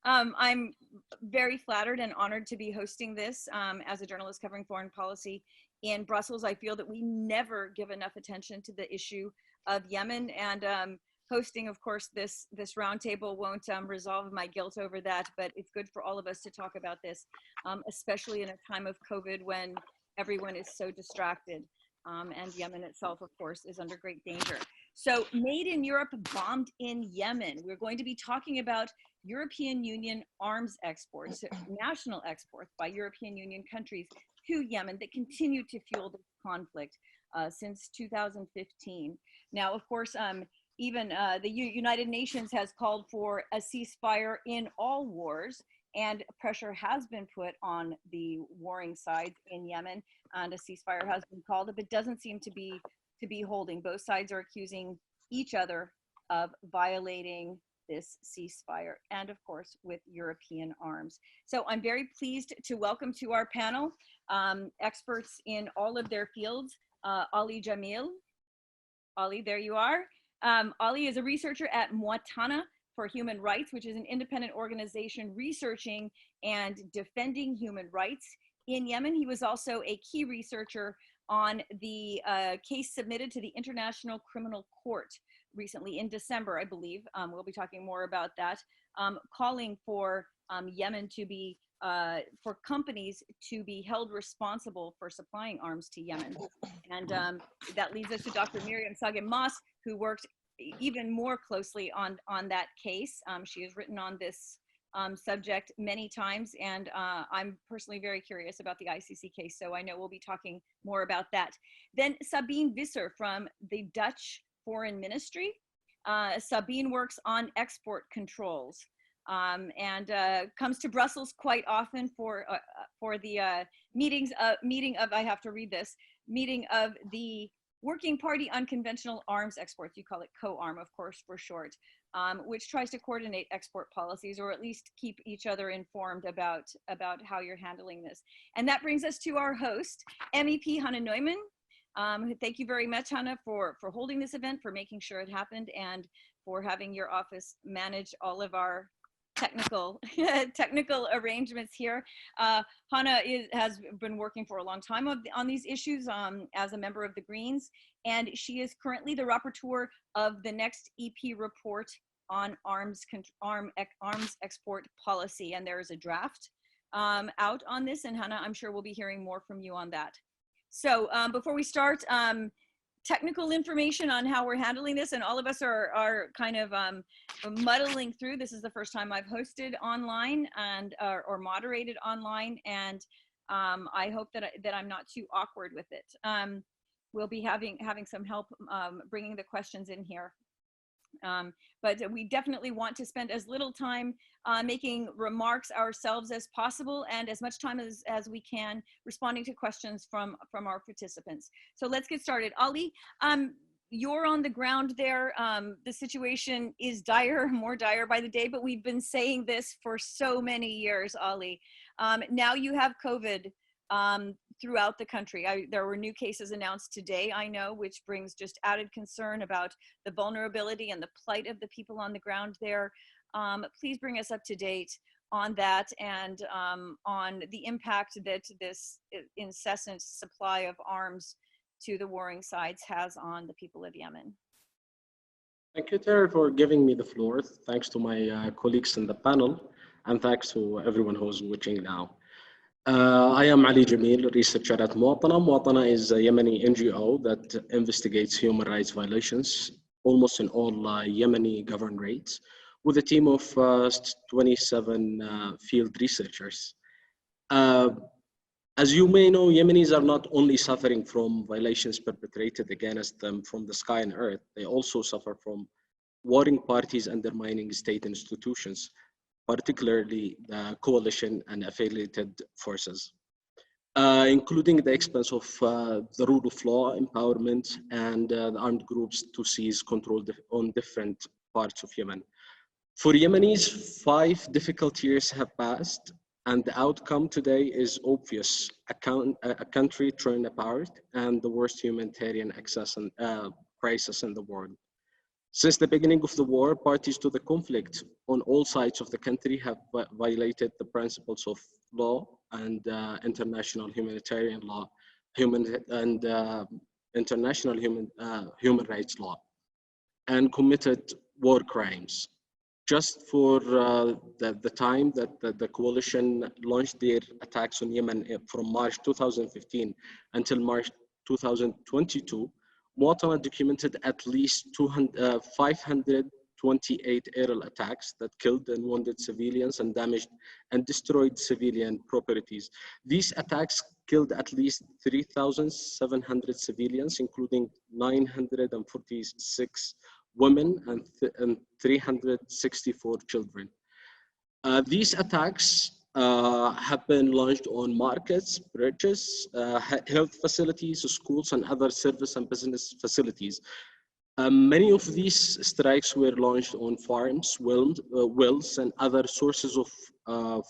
I'm very flattered and honored to be hosting this as a journalist covering foreign policy in Brussels. I feel that we never give enough attention to the issue of Yemen, and hosting, of course, this roundtable won't resolve my guilt over that, but it's good for all of us to talk about this, especially in a time of COVID when everyone is so distracted. And Yemen itself, of course, is under great danger. So, made in Europe, bombed in Yemen. We're going to be talking about European Union arms exports, national exports by European Union countries to Yemen that continue to fuel this conflict since 2015. Now, of course, even the United Nations has called for a ceasefire in all wars, and pressure has been put on the warring sides in Yemen, and a ceasefire has been called, but it doesn't seem to be holding. Both sides are accusing each other of violating this ceasefire, and of course with European arms. So I'm very pleased to welcome to our panel experts in all of their fields. Ali Jamil. Ali, there you are. Ali is a researcher at Mwatana for Human Rights, which is an independent organization researching and defending human rights in Yemen. He was also a key researcher on the case submitted to the International Criminal Court recently in December, I believe. We'll be talking more about that, calling for Yemen to be, for companies to be held responsible for supplying arms to Yemen. And that leads us to Dr. Saage-Maaß, who worked even more closely on that case. She has written on this subject many times, and I'm personally very curious about the ICC case, so I know we'll be talking more about that. Then Sabine Visser from the Dutch Foreign Ministry. Sabine works on export controls and comes to Brussels quite often for the meeting of the Working Party on Conventional Arms Exports. You call it COARM, of course, for short, which tries to coordinate export policies, or at least keep each other informed about how you're handling this. And that brings us to our host, MEP Hannah Neumann. Thank you very much, Hannah, for holding this event, for making sure it happened, and for having your office manage all of our technical arrangements here. Hannah has been working for a long time on these issues as a member of the Greens, and she is currently the rapporteur of the next EP report on arms export policy, and there is a draft out on this, and Hannah, I'm sure we'll be hearing more from you on that. So before we start, technical information on how we're handling this, and all of us are kind of muddling through. This is the first time I've hosted online and or moderated online, and I hope that I'm not too awkward with it. We'll be having some help bringing the questions in here. But we definitely want to spend as little time making remarks ourselves as possible, and as much time as we can responding to questions from our participants. So let's get started. Ali, you're on the ground there. The situation is dire, more dire by the day, but we've been saying this for so many years, Ali. Now you have COVID throughout the country. There were new cases announced today, I know, which brings just added concern about the vulnerability and the plight of the people on the ground there. Please bring us up to date on that, and on the impact that this incessant supply of arms to the warring sides has on the people of Yemen. Thank you, Terry, for giving me the floor. Thanks to my colleagues in the panel, and thanks to everyone who's watching now. I am Ali Jamil, researcher at Mwatana. Mwatana is a Yemeni NGO that investigates human rights violations almost in all Yemeni governorates, with a team of 27 field researchers. As you may know, Yemenis are not only suffering from violations perpetrated against them from the sky and earth, they also suffer from warring parties undermining state institutions, particularly the coalition and affiliated forces, including the expense of the rule of law, empowerment, and the armed groups to seize control on different parts of Yemen. For Yemenis, 5 difficult years have passed, and the outcome today is obvious: a country torn apart and the worst humanitarian crisis in the world. Since the beginning of the war, parties to the conflict on all sides of the country have violated the principles of law and international humanitarian law, international human rights law, and committed war crimes. Just for the time that the coalition launched their attacks on Yemen from March 2015 until March 2022, Mwatana documented at least 528 aerial attacks that killed and wounded civilians and damaged and destroyed civilian properties. These attacks killed at least 3,700 civilians, including 946 women and 364 children. These attacks have been launched on markets, bridges, health facilities, schools, and other service and business facilities. Many of these strikes were launched on farms, wells, and other sources of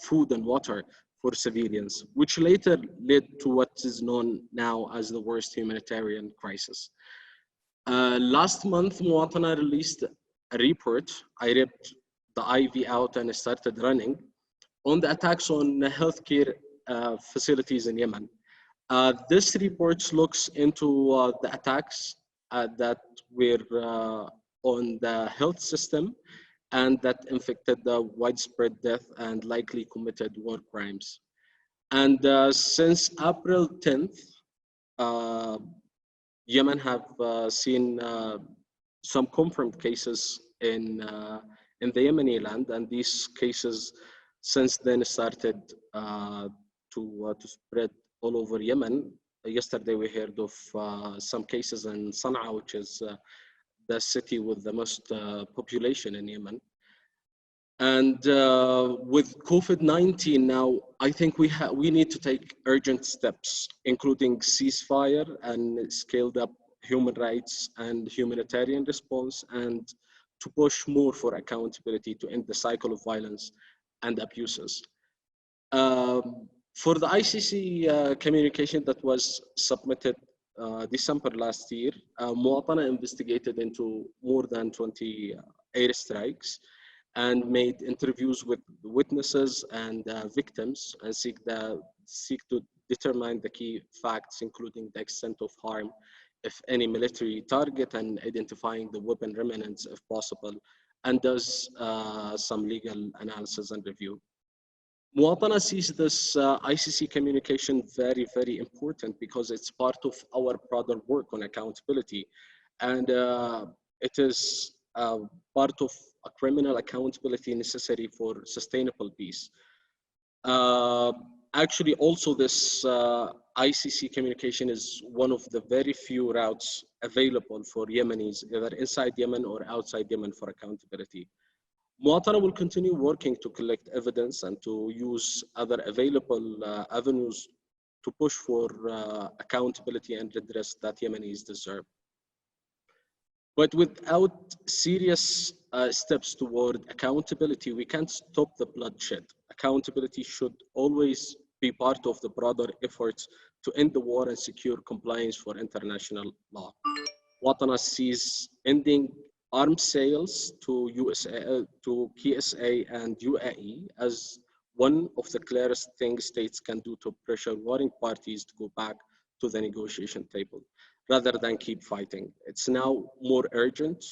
food and water for civilians, which later led to what is known now as the worst humanitarian crisis. Last month, Mwatana released a report. I ripped the IV out and started running on the attacks on healthcare facilities in Yemen. This report looks into the attacks that were on the health system and that infected the widespread death and likely committed war crimes. And since April 10th, Yemen have seen some confirmed cases in the Yemeni land, and these cases since then started to spread all over Yemen. Yesterday we heard of some cases in Sana'a, which is the city with the most population in Yemen. And with COVID-19 now, I think we need to take urgent steps, including ceasefire and scaled up human rights and humanitarian response, and to push more for accountability to end the cycle of violence and abuses. For the ICC communication that was submitted December last year, Mwatana investigated into more than 20 airstrikes and made interviews with witnesses and victims and seek to determine the key facts, including the extent of harm, if any military target, and identifying the weapon remnants if possible, and does some legal analysis and review. Mwatana sees this ICC communication very, very important because it's part of our broader work on accountability. And it is part of a criminal accountability necessary for sustainable peace. Actually, also this ICC communication is one of the very few routes available for Yemenis, either inside Yemen or outside Yemen, for accountability. Mwatana will continue working to collect evidence and to use other available avenues to push for accountability and redress that Yemenis deserve. But without serious steps toward accountability, we can't stop the bloodshed. Accountability should always be part of the broader efforts to end the war and secure compliance for international law. Mwatana sees ending arms sales to KSA and UAE as one of the clearest things states can do to pressure warring parties to go back to the negotiation table, rather than keep fighting. It's now more urgent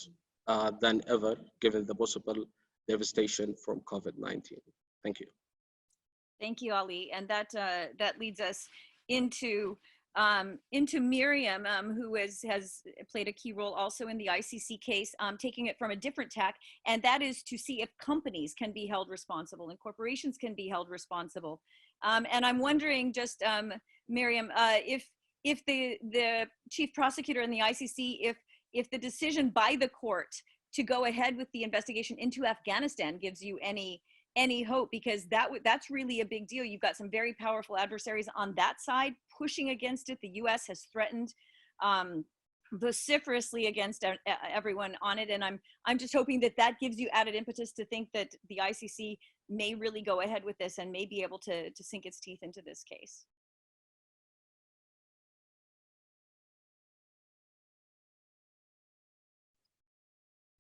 than ever, given the possible devastation from COVID-19. Thank you. Thank you, Ali. And that leads us into Miriam, who has played a key role also in the ICC case, taking it from a different tack, and that is to see if companies can be held responsible and corporations can be held responsible. And I'm wondering, just Miriam, if the chief prosecutor in the ICC, if the decision by the court to go ahead with the investigation into Afghanistan gives you any hope, because that's really a big deal. You've got some very powerful adversaries on that side pushing against it. The US has threatened vociferously against everyone on it, and I'm just hoping that gives you added impetus to think that the ICC may really go ahead with this and may be able to sink its teeth into this case.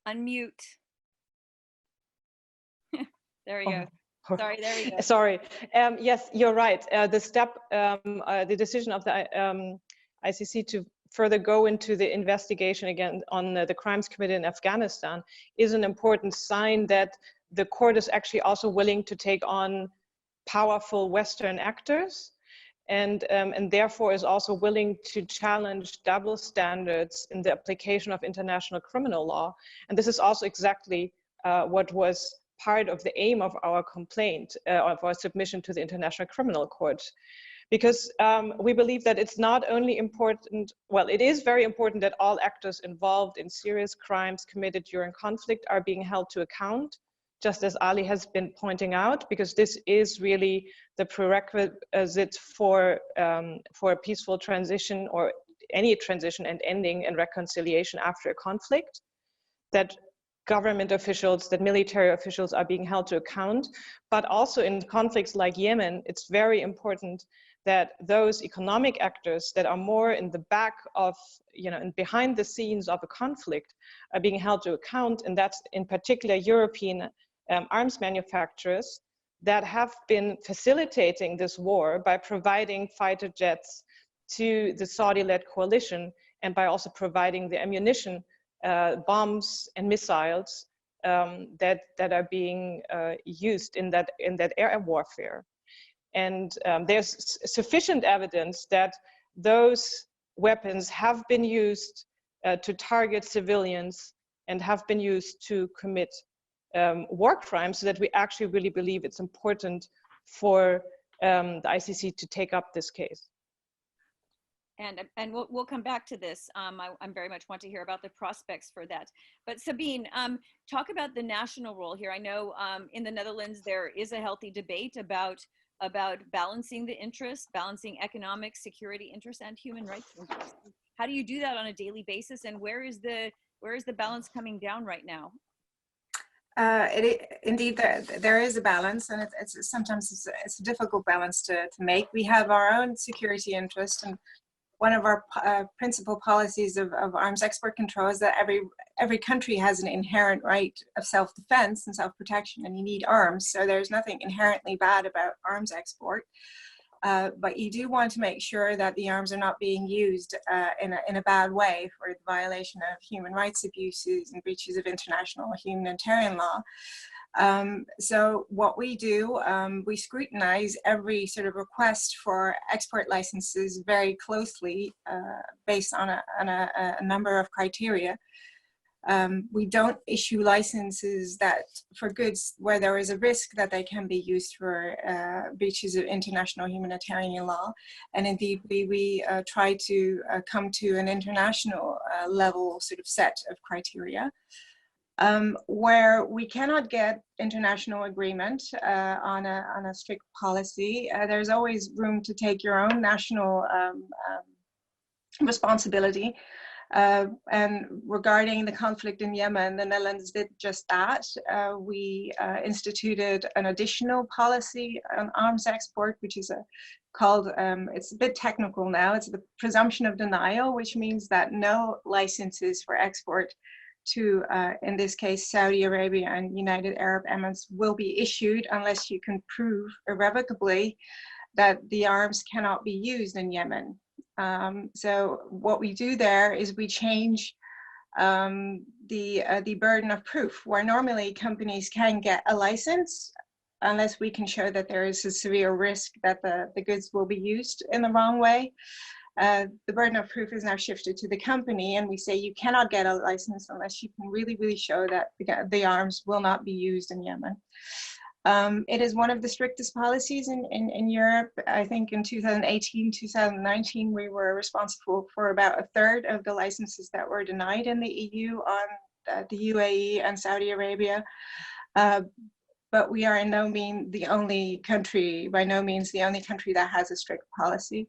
Unmute. There we go. Sorry, there we go. Sorry. Yes, you're right. The decision of the ICC to further go into the investigation again on the crimes committed in Afghanistan is an important sign that the court is actually also willing to take on powerful Western actors, and therefore is also willing to challenge double standards in the application of international criminal law. And this is also exactly what was part of the aim of our complaint, of our submission to the International Criminal Court. Because we believe that it's not only important, well, it is very important that all actors involved in serious crimes committed during conflict are being held to account, just as Ali has been pointing out, because this is really the prerequisite for a peaceful transition, or any transition and ending and reconciliation after a conflict, that government officials, that military officials are being held to account. But also in conflicts like Yemen, it's very important that those economic actors that are more in the back of, and behind the scenes of a conflict are being held to account. And that's in particular European arms manufacturers that have been facilitating this war by providing fighter jets to the Saudi-led coalition, and by also providing the ammunition, bombs and missiles that are being used in that air warfare. And there's sufficient evidence that those weapons have been used to target civilians and have been used to commit war crimes, so that we actually really believe it's important for the ICC to take up this case. And we'll come back to this. I very much want to hear about the prospects for that. But Sabine, talk about the national role here. I know in the Netherlands there is a healthy debate about balancing the interests, balancing economic security interests and human rights interests. How do you do that on a daily basis, and where is the balance coming down right now? Indeed, there is a balance, and sometimes it's a difficult balance to make. We have our own security interest, and one of our principal policies of arms export control is that every country has an inherent right of self-defense and self-protection, and you need arms. So there's nothing inherently bad about arms export. But you do want to make sure that the arms are not being used in a bad way for the violation of human rights abuses and breaches of international humanitarian law. So what we do, we scrutinize every sort of request for export licenses very closely based on a number of criteria. We don't issue licenses for goods where there is a risk that they can be used for breaches of international humanitarian law. And indeed, we try to come to an international level sort of set of criteria. Where we cannot get international agreement on a strict policy, there's always room to take your own national responsibility. And regarding the conflict in Yemen, the Netherlands did just that. We instituted an additional policy on arms export, which is called, it's a bit technical now, it's the presumption of denial, which means that no licenses for export to, in this case, Saudi Arabia and United Arab Emirates will be issued unless you can prove irrevocably that the arms cannot be used in Yemen. So what we do there is we change the burden of proof, where normally companies can get a license unless we can show that there is a severe risk that the goods will be used in the wrong way. The burden of proof is now shifted to the company, and we say you cannot get a license unless you can really show that the arms will not be used in Yemen. It is one of the strictest policies in Europe. I think in 2018, 2019, we were responsible for about a third of the licenses that were denied in the EU on the UAE and Saudi Arabia. But we are by no means the only country that has a strict policy.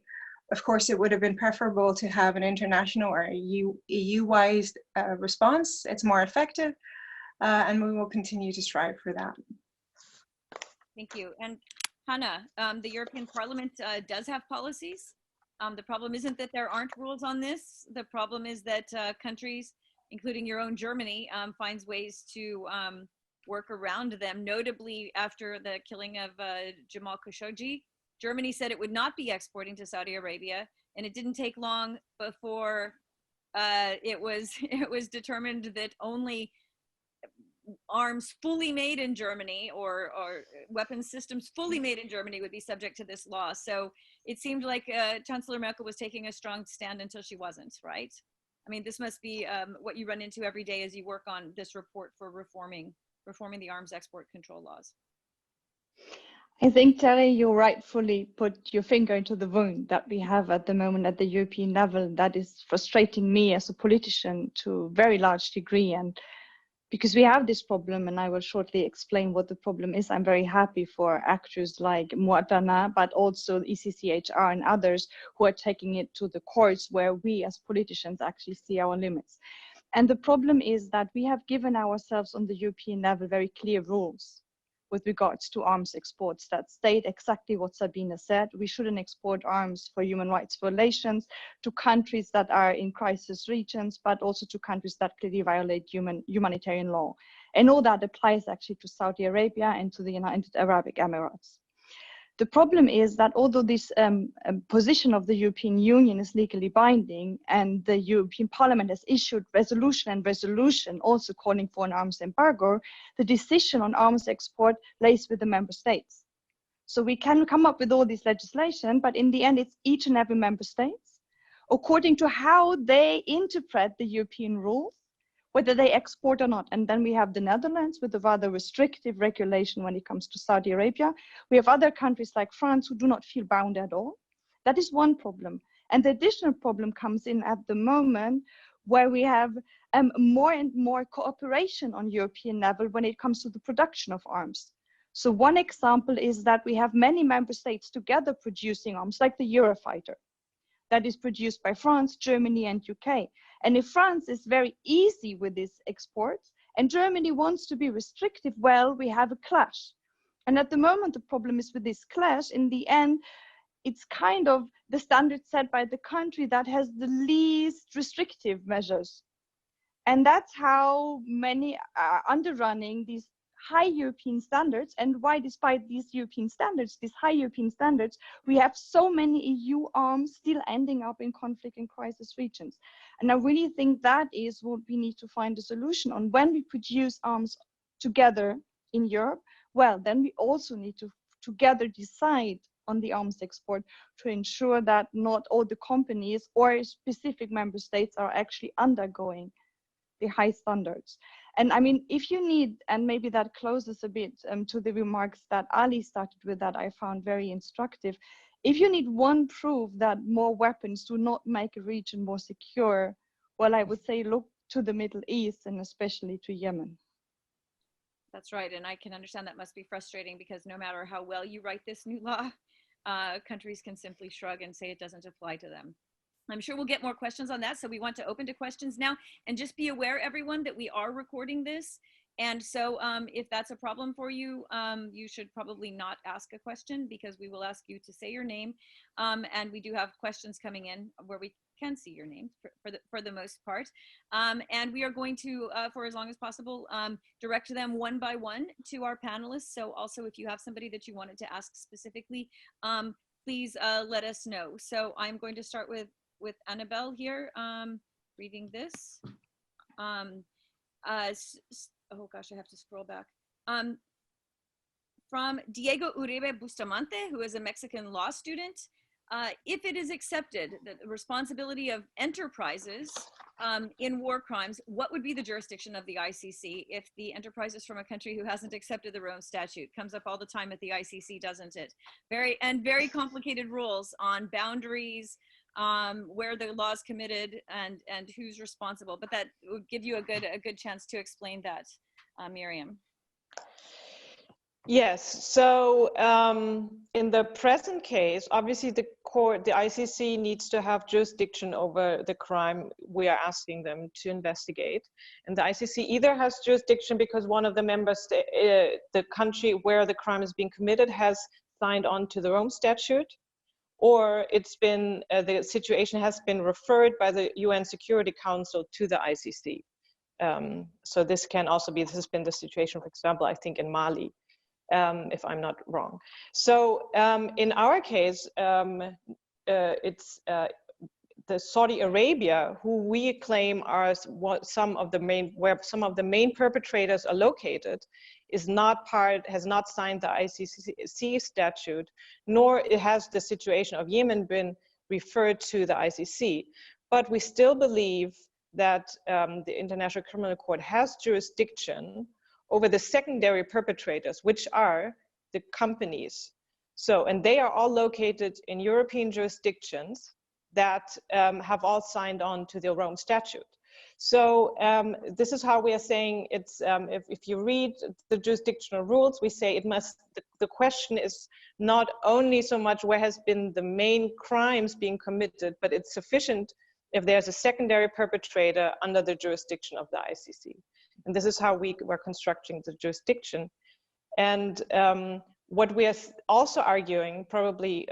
Of course, it would have been preferable to have an international or EU-wide response. It's more effective, and we will continue to strive for that. Thank you. And Hannah, the European Parliament does have policies. The problem isn't that there aren't rules on this. The problem is that countries, including your own Germany, finds ways to work around them. Notably, after the killing of Jamal Khashoggi, Germany said it would not be exporting to Saudi Arabia, and it didn't take long before it was determined that only arms fully made in Germany or weapons systems fully made in Germany would be subject to this law. So it seemed like Chancellor Merkel was taking a strong stand until she wasn't, right? I mean, this must be what you run into every day as you work on this report for reforming the arms export control laws. I think, Terry, you rightfully put your finger into the wound that we have at the moment at the European level that is frustrating me as a politician to a very large degree. And because we have this problem, and I will shortly explain what the problem is, I'm very happy for actors like Mwatana, but also ECCHR and others who are taking it to the courts where we as politicians actually see our limits. And the problem is that we have given ourselves on the European level very clear rules with regards to arms exports that state exactly what Sabine said. We shouldn't export arms for human rights violations to countries that are in crisis regions, but also to countries that clearly violate humanitarian law. And all that applies actually to Saudi Arabia and to the United Arab Emirates. The problem is that although this position of the European Union is legally binding and the European Parliament has issued resolution also calling for an arms embargo, the decision on arms export lays with the member states. So we can come up with all this legislation, but in the end, it's each and every member state, according to how they interpret the European rules, whether they export or not. And then we have the Netherlands with a rather restrictive regulation when it comes to Saudi Arabia. We have other countries like France who do not feel bound at all. That is one problem. And the additional problem comes in at the moment where we have more and more cooperation on European level when it comes to the production of arms. So one example is that we have many member states together producing arms, like the Eurofighter, that is produced by France, Germany, and UK. And if France is very easy with these exports and Germany wants to be restrictive, well, we have a clash. And at the moment, the problem is with this clash, in the end, it's kind of the standard set by the country that has the least restrictive measures. And that's how many are underrunning these high European standards, and why, despite these European standards, these high European standards, we have so many EU arms still ending up in conflict and crisis regions. And I really think that is what we need to find a solution on. When we produce arms together in Europe, well, then we also need to together decide on the arms export to ensure that not all the companies or specific member states are actually undergoing the high standards. And I mean, if you need, and maybe that closes a bit to the remarks that Ali started with that I found very instructive. If you need one proof that more weapons do not make a region more secure, well, I would say look to the Middle East and especially to Yemen. That's right. And I can understand that must be frustrating because no matter how well you write this new law, countries can simply shrug and say it doesn't apply to them. I'm sure we'll get more questions on that. So we want to open to questions now, and just be aware, everyone, that we are recording this. And so if that's a problem for you, you should probably not ask a question because we will ask you to say your name. And we do have questions coming in where we can see your name for the most part. And we are going to, for as long as possible, direct them one by one to our panelists. So also if you have somebody that you wanted to ask specifically, please let us know. So I'm going to start with Annabelle here, reading this. Oh gosh, I have to scroll back. From Diego Uribe Bustamante, who is a Mexican law student. If it is accepted that the responsibility of enterprises in war crimes, what would be the jurisdiction of the ICC if the enterprise is from a country who hasn't accepted the Rome Statute? Comes up all the time at the ICC, doesn't it? Very complicated rules on boundaries, where the law is committed and who's responsible. But that would give you a good chance to explain that, Miriam. Yes, so in the present case, obviously the ICC needs to have jurisdiction over the crime we are asking them to investigate. And the ICC either has jurisdiction because one of the members, the country where the crime is being committed has signed on to the Rome Statute, or it's been, the situation has been referred by the UN Security Council to the ICC. So this can also be, this has been the situation, for example, I think in Mali, if I'm not wrong. So in our case, it's the Saudi Arabia, who we claim are some of the main perpetrators are located, is not has not signed the ICC statute, nor has the situation of Yemen been referred to the ICC. But we still believe that the International Criminal Court has jurisdiction over the secondary perpetrators, which are the companies. So, and they are all located in European jurisdictions that have all signed on to the Rome Statute. So this is how we are saying it's, if you read the jurisdictional rules, we say it must, the question is not only so much where has been the main crimes being committed, but it's sufficient if there's a secondary perpetrator under the jurisdiction of the ICC. And this is how we were constructing the jurisdiction. And what we are also arguing, probably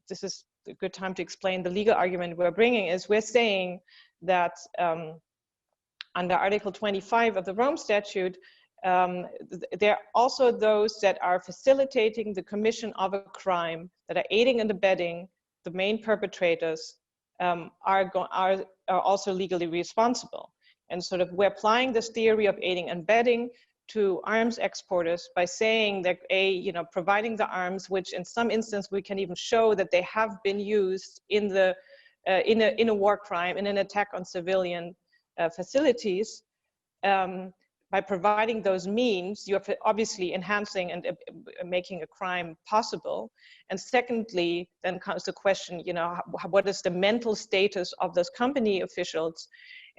this is a good time to explain the legal argument we're bringing, is we're saying that under Article 25 of the Rome Statute, there are also those that are facilitating the commission of a crime, that are aiding and abetting the main perpetrators, are also legally responsible. And sort of we're applying this theory of aiding and abetting to arms exporters by saying that providing the arms, which in some instance we can even show that they have been used in the in a war crime, in an attack on civilian facilities, by providing those means, you're obviously enhancing and making a crime possible. And secondly, then comes the question, what is the mental status of those company officials?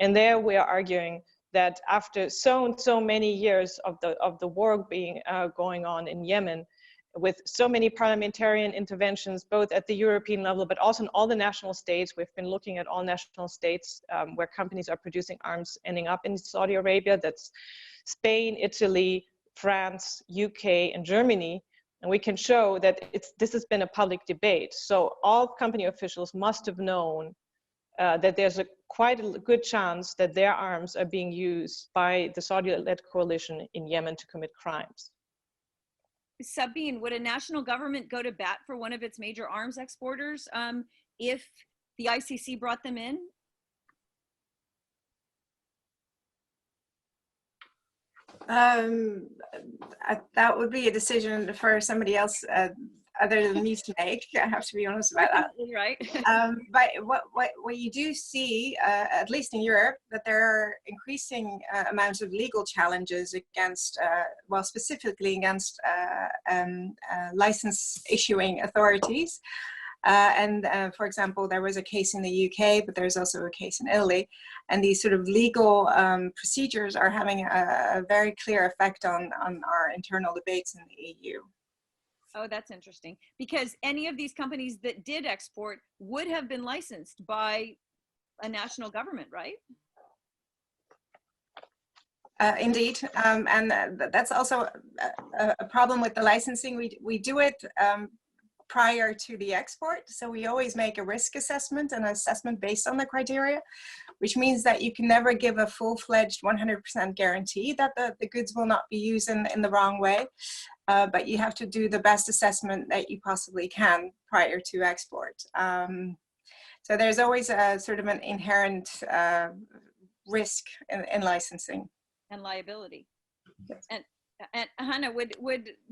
And there we are arguing that after so many years of the war being going on in Yemen, with so many parliamentarian interventions, both at the European level, but also in all the national states. We've been looking at all national states where companies are producing arms ending up in Saudi Arabia. That's Spain, Italy, France, UK, and Germany. And we can show that this has been a public debate. So all company officials must have known that there's quite a good chance that their arms are being used by the Saudi-led coalition in Yemen to commit crimes. Sabine, would a national government go to bat for one of its major arms exporters if the ICC brought them in? That would be a decision for somebody else other than me to make. I have to be honest about that. Right. But what you do see, at least in Europe, that there are increasing amounts of legal challenges against, well, specifically against license issuing authorities. For example, there was a case in the UK, but there's also a case in Italy. And these sort of legal procedures are having a very clear effect on our internal debates in the EU. Oh, that's interesting. Because any of these companies that did export would have been licensed by a national government, right? Indeed. And that's also a problem with the licensing. We do it prior to the export. So we always make a risk assessment, an assessment based on the criteria, which means that you can never give a full-fledged 100% guarantee that the goods will not be used in the wrong way. But you have to do the best assessment that you possibly can prior to export. So there's always a sort of an inherent risk in licensing. And liability. Yes. And Hannah, would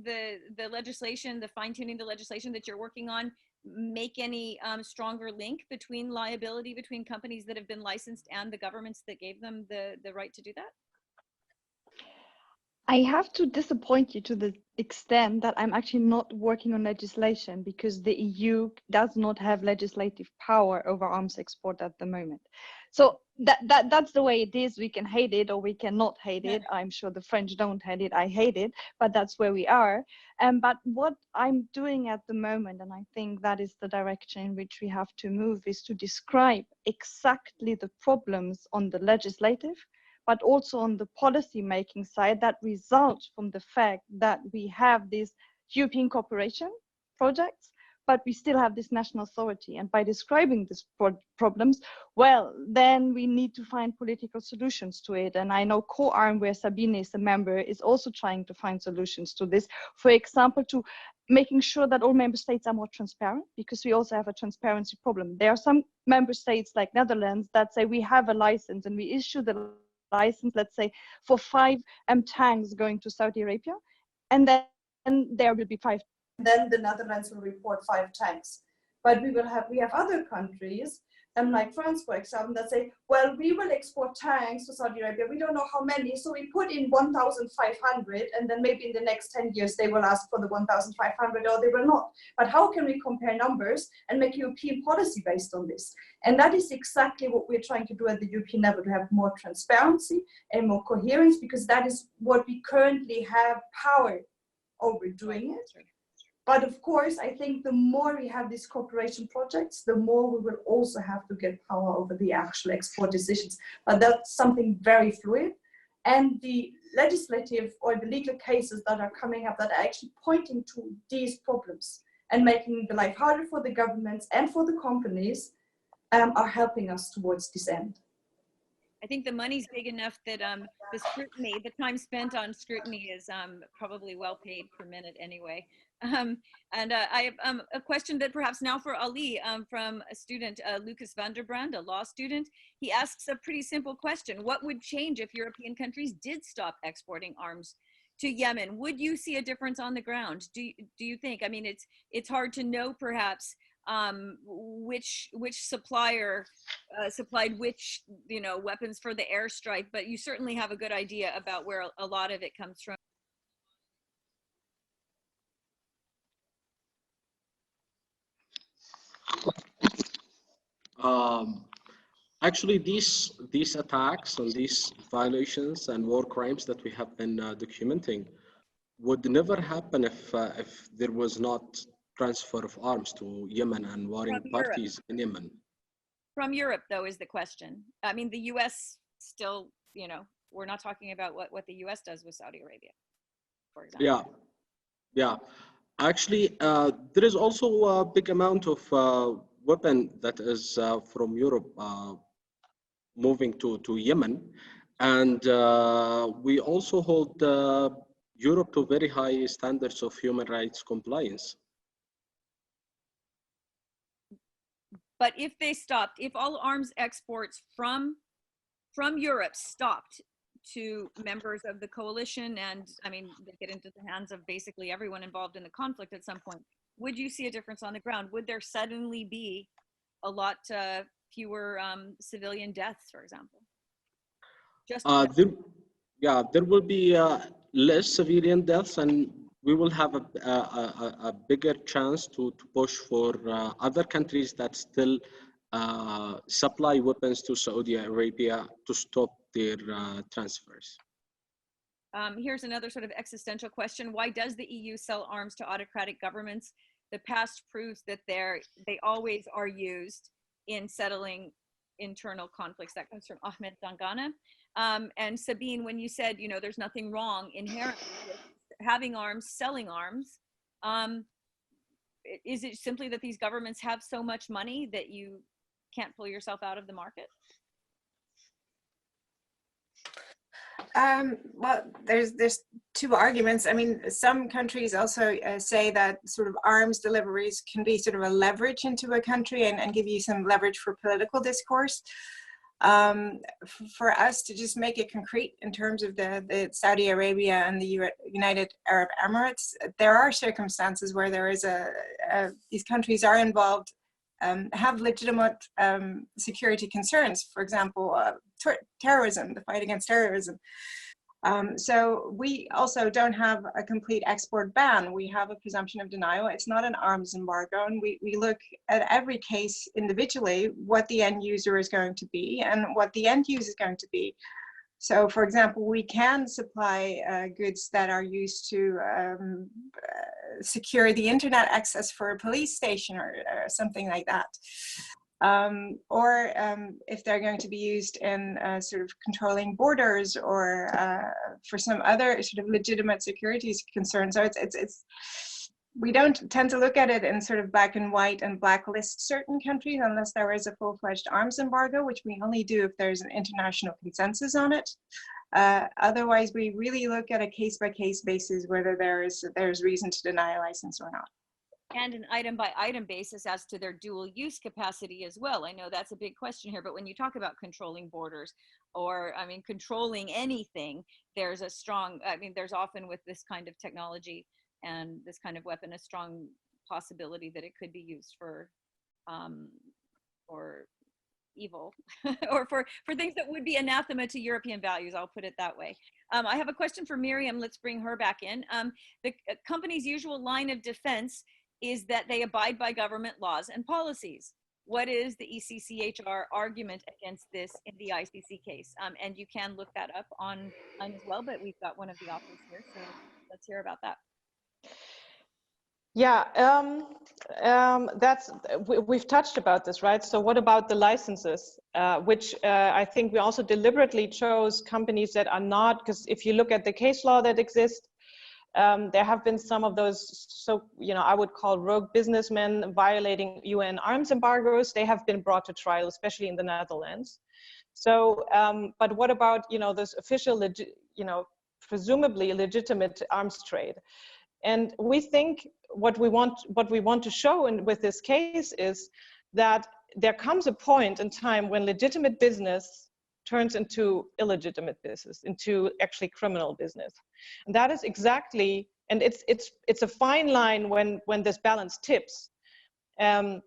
the legislation, the fine-tuning the legislation that you're working on, make any stronger link between liability between companies that have been licensed and the governments that gave them the right to do that? I have to disappoint you to the extent that I'm actually not working on legislation, because the EU does not have legislative power over arms export at the moment. So that's the way it is. We can hate it or we cannot hate it. I'm sure the French don't hate it. I hate it, but that's where we are. But what I'm doing at the moment, and I think that is the direction in which we have to move, is to describe exactly the problems on the legislative, but also on the policy making side that result from the fact that we have these European cooperation projects but we still have this national authority. And by describing these problems, well, then we need to find political solutions to it. And I know COARM, where Sabine is a member, is also trying to find solutions to this. For example, to making sure that all member states are more transparent, because we also have a transparency problem. There are some member states like Netherlands that say we have a license and we issue the license, let's say, for 5 tanks going to Saudi Arabia, and then there will be 5. Then the Netherlands will report 5 tanks. But we have other countries, like France, for example, that say, well, we will export tanks to Saudi Arabia. We don't know how many, so we put in 1,500, and then maybe in the next 10 years they will ask for the 1,500 or they will not. But how can we compare numbers and make European policy based on this? And that is exactly what we're trying to do at the European level, to have more transparency and more coherence, because that is what we currently have power over doing it. But of course, I think the more we have these cooperation projects, the more we will also have to get power over the actual export decisions. But that's something very fluid. And the legislative or the legal cases that are coming up that are actually pointing to these problems and making the life harder for the governments and for the companies are helping us towards this end. I think the money's big enough that the scrutiny, the time spent on scrutiny is probably well paid per minute anyway. I have a question that perhaps now for Ali from a student, Lucas van der Brand, a law student. He asks a pretty simple question. What would change if European countries did stop exporting arms to Yemen? Would you see a difference on the ground? Do you think? I mean, it's hard to know perhaps which supplier supplied which weapons for the airstrike, but you certainly have a good idea about where a lot of it comes from. Actually, these attacks and these violations and war crimes that we have been documenting would never happen if there was not transfer of arms to Yemen and warring parties in Yemen. From Europe, though, is the question. I mean, the U.S. still, we're not talking about what the U.S. does with Saudi Arabia, for example. Yeah. Actually, there is also a big amount of weapon that is from Europe moving to Yemen. And we also hold Europe to very high standards of human rights compliance. But if they stopped, if all arms exports from Europe stopped to members of the coalition, and I mean, they get into the hands of basically everyone involved in the conflict at some point, would you see a difference on the ground? Would there suddenly be a lot fewer civilian deaths, for example? There will be less civilian deaths, and we will have a bigger chance to push for other countries that still supply weapons to Saudi Arabia to stop their transfers. Here's another sort of existential question. Why does the EU sell arms to autocratic governments? The past proves that they always are used in settling internal conflicts. That comes from Ahmed Dangana. And Sabine, when you said, there's nothing wrong inherently with having arms, selling arms, is it simply that these governments have so much money that you can't pull yourself out of the market? Well, there's two arguments. I mean, some countries also say that sort of arms deliveries can be sort of a leverage into a country and give you some leverage for political discourse. For us to just make it concrete in terms of the Saudi Arabia and the United Arab Emirates, there are circumstances where there is these countries are involved, have legitimate security concerns, for example, terrorism, the fight against terrorism. So we also don't have a complete export ban. We have a presumption of denial. It's not an arms embargo, and we look at every case individually, what the end user is going to be and what the end use is going to be. So, for example, we can supply goods that are used to secure the internet access for a police station or something like that. Or if they're going to be used in sort of controlling borders or for some other sort of legitimate security concerns. So we don't tend to look at it in sort of black and white and blacklist certain countries unless there is a full-fledged arms embargo, which we only do if there's an international consensus on it. Otherwise, we really look at a case-by-case basis whether there's reason to deny a license or not. And an item-by-item basis as to their dual use capacity as well. I know that's a big question here, but when you talk about controlling borders or, I mean, controlling anything, there's a strong, I mean, there's often with this kind of technology and this kind of weapon, a strong possibility that it could be used for evil or for things that would be anathema to European values, I'll put it that way. I have a question for Miriam. Let's bring her back in. The company's usual line of defense is that they abide by government laws and policies. What is the ECCHR argument against this in the ICC case? And you can look that up online as well, but we've got one of the authors here, so let's hear about that. Yeah, we've touched about this, right? So what about the licenses, which I think we also deliberately chose companies that are not, because if you look at the case law that exists, there have been some of those, so, you know, I would call rogue businessmen violating UN arms embargoes. They have been brought to trial, especially in the Netherlands. So, but what about, you know, this official, you know, presumably legitimate arms trade? And we think what we want to show with this case is that there comes a point in time when legitimate business turns into illegitimate business, into actually criminal business. And that is exactly, and it's a fine line when this balance tips.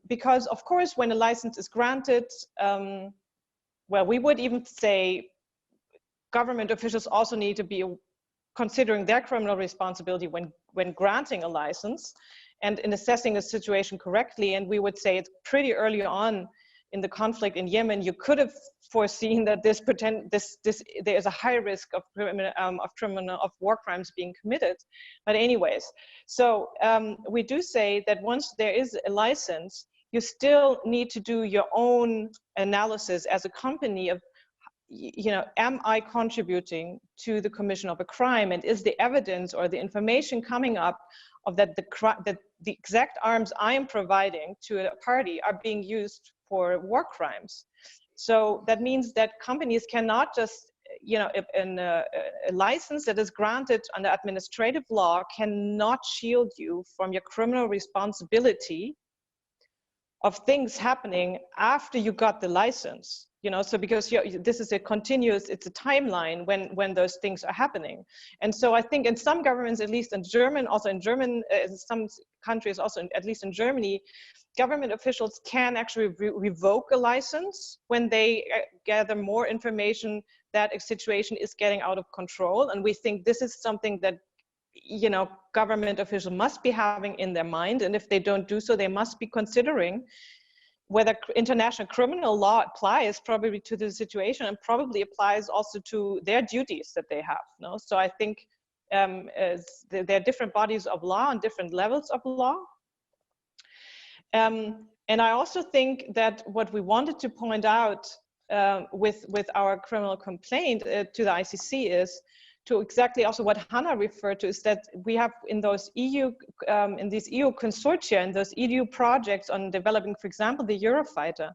Because of course, when a license is granted, well, we would even say government officials also need to be considering their criminal responsibility when granting a license and in assessing a situation correctly. And we would say it's pretty early on in the conflict in Yemen, you could have foreseen that there is a high risk of war crimes being committed. But anyways, so we do say that once there is a license, you still need to do your own analysis as a company of, you know, am I contributing to the commission of a crime, and is the evidence or the information coming up of that the exact arms I am providing to a party are being used for war crimes. So that means that companies cannot just, you know, a license that is granted under administrative law cannot shield you from your criminal responsibility of things happening after you got the license. You know, so because this is a continuous, it's a timeline when those things are happening. And so I think in some governments, at least in German, also in German, in some countries also, at least in Germany, government officials can actually revoke a license when they gather more information that a situation is getting out of control. And we think this is something that, you know, government officials must be having in their mind. And if they don't do so, they must be considering whether international criminal law applies probably to the situation and probably applies also to their duties that they have. No? So I think there are different bodies of law and different levels of law. And I also think that what we wanted to point out with our criminal complaint to the ICC is to exactly also what Hannah referred to, is that we have in those EU, in these EU consortia and those EU projects on developing, for example, the Eurofighter,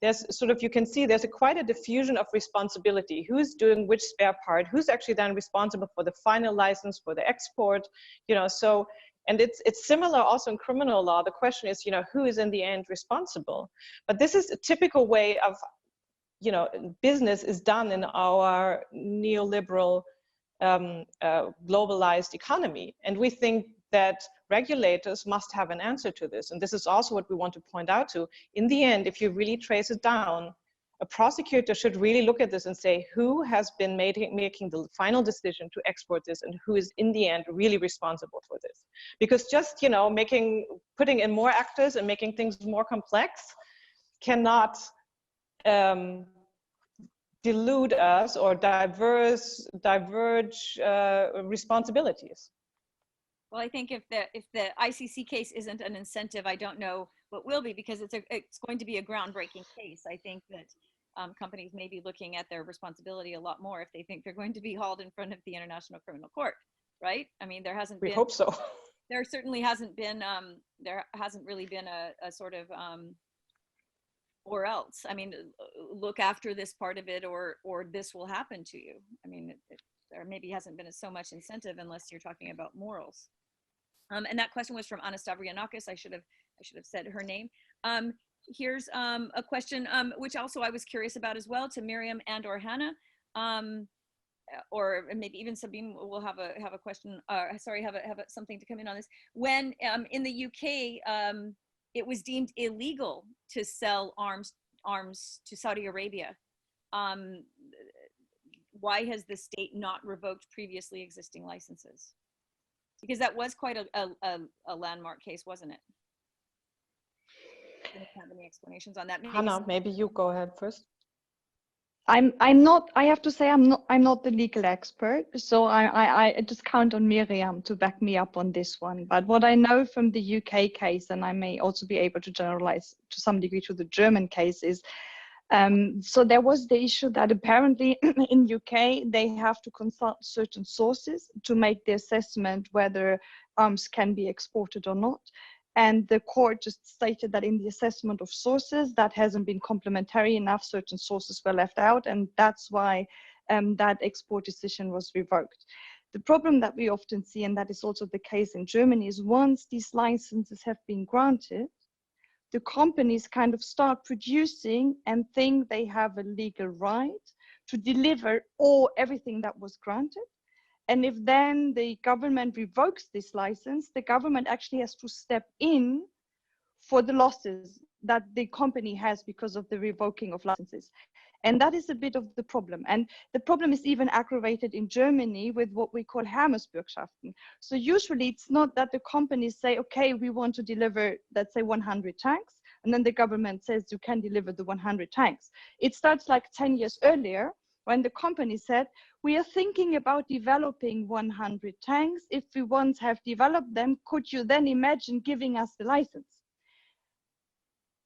there's sort of, you can see there's quite a diffusion of responsibility. Who's doing which spare part? Who's actually then responsible for the final license, for the export? You know, so, and it's similar also in criminal law. The question is, you know, who is in the end responsible? But this is a typical way of, you know, business is done in our neoliberal globalized economy. And we think that regulators must have an answer to this. And this is also what we want to point out to. In the end, if you really trace it down, a prosecutor should really look at this and say, who has been making the final decision to export this, and who is in the end really responsible for this? Because just, you know, putting in more actors and making things more complex cannot delude us or diverge responsibilities. Well, I think if the ICC case isn't an incentive, I don't know what will be, because it's going to be a groundbreaking case. I think that companies may be looking at their responsibility a lot more if they think they're going to be hauled in front of the International Criminal Court, right? I mean, there hasn't been. We hope so. there certainly hasn't been really been a sort of or else. I mean, look after this part of it, or this will happen to you. I mean, there maybe hasn't been so much incentive unless you're talking about morals. And that question was from Anastavrianakis. I should have said her name. Here's a question which also I was curious about as well, to Miriam and or Hannah, or maybe even Sabine will have a question. Sorry, have something to come in on this. When in the UK, it was deemed illegal to sell arms to Saudi Arabia. Why has the state not revoked previously existing licenses? Because that was quite a landmark case, wasn't it? Do you have any explanations on that? Hannah, maybe you go ahead first. I have to say I'm not the legal expert, so I just count on Miriam to back me up on this one. But what I know from the UK case, and I may also be able to generalize to some degree to the German case, is so there was the issue that apparently in UK they have to consult certain sources to make the assessment whether arms can be exported or not. And the court just stated that in the assessment of sources, that hasn't been complementary enough. Certain sources were left out, and that's why that export decision was revoked. The problem that we often see, and that is also the case in Germany, is once these licenses have been granted, the companies kind of start producing and think they have a legal right to deliver everything that was granted. And if then the government revokes this license, the government actually has to step in for the losses that the company has because of the revoking of licenses. And that is a bit of the problem. And the problem is even aggravated in Germany with what we call Hermesbürgschaften. So usually it's not that the companies say, okay, we want to deliver, let's say 100 tanks. And then the government says you can deliver the 100 tanks. It starts like 10 years earlier, when the company said, we are thinking about developing 100 tanks. If we once have developed them, could you then imagine giving us the license?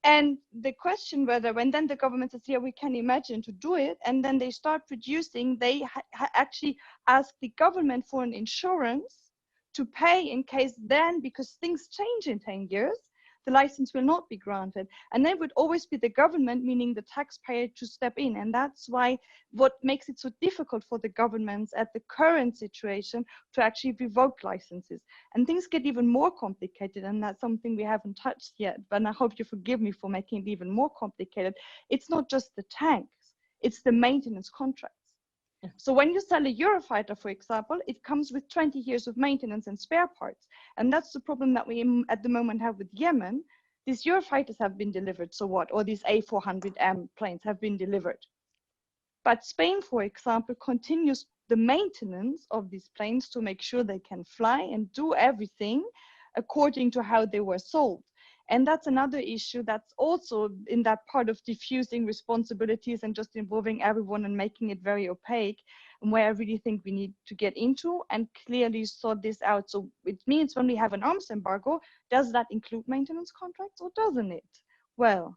And the question whether, when then the government says, yeah, we can imagine to do it, and then they start producing, they actually ask the government for an insurance to pay in case then, because things change in 10 years, the license will not be granted. And then it would always be the government, meaning the taxpayer, to step in. And that's why what makes it so difficult for the governments at the current situation to actually revoke licenses. And things get even more complicated, and that's something we haven't touched yet, but I hope you forgive me for making it even more complicated. It's not just the tanks, it's the maintenance contracts. So when you sell a Eurofighter, for example, it comes with 20 years of maintenance and spare parts. And that's the problem that we at the moment have with Yemen. These Eurofighters have been delivered, so what? Or these A400M planes have been delivered. But Spain, for example, continues the maintenance of these planes to make sure they can fly and do everything according to how they were sold. And that's another issue that's also in that part of diffusing responsibilities and just involving everyone and making it very opaque, and where I really think we need to get into and clearly sort this out. So it means when we have an arms embargo, does that include maintenance contracts or doesn't it? Well,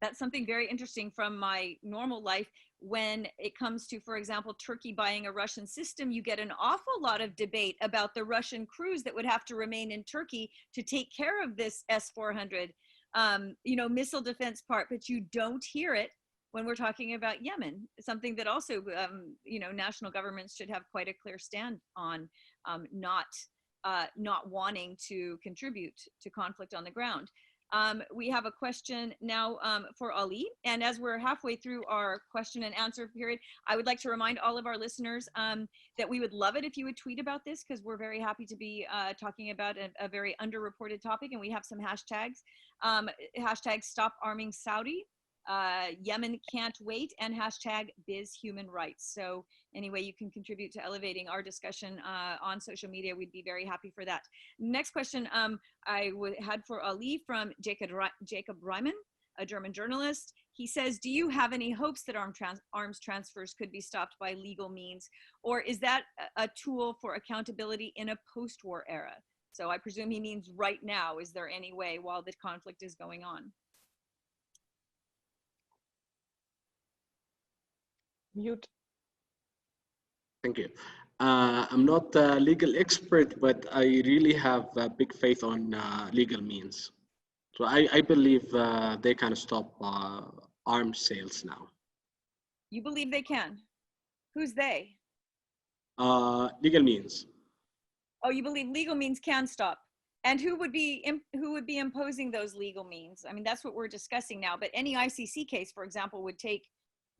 that's something very interesting from my normal life. When it comes to, for example, Turkey buying a Russian system, you get an awful lot of debate about the Russian crews that would have to remain in Turkey to take care of this S-400, missile defense part, but you don't hear it when we're talking about Yemen, something that also, national governments should have quite a clear stand on, not wanting to contribute to conflict on the ground. We have a question now for Ali, and as we're halfway through our question and answer period, I would like to remind all of our listeners that we would love it if you would tweet about this, because we're very happy to be talking about a very underreported topic, and we have some hashtags. Hashtag Stop Arming Saudi, Yemen Can't Wait, and hashtag BizHumanRights. So anyway, you can contribute to elevating our discussion on social media. We'd be very happy for that. Next question I had for Ali from Jacob Reimann, a German journalist. He says, do you have any hopes that arms transfers could be stopped by legal means, or is that a tool for accountability in a post-war era? So I presume he means right now. Is there any way while the conflict is going on? Mute. Thank you. I'm not a legal expert, but I really have a big faith on legal means. So I believe they can stop arms sales now. You believe they can? Who's they? Legal means. Oh, you believe legal means can stop? And who would be imposing those legal means? I mean, that's what we're discussing now. But any ICC case, for example, would take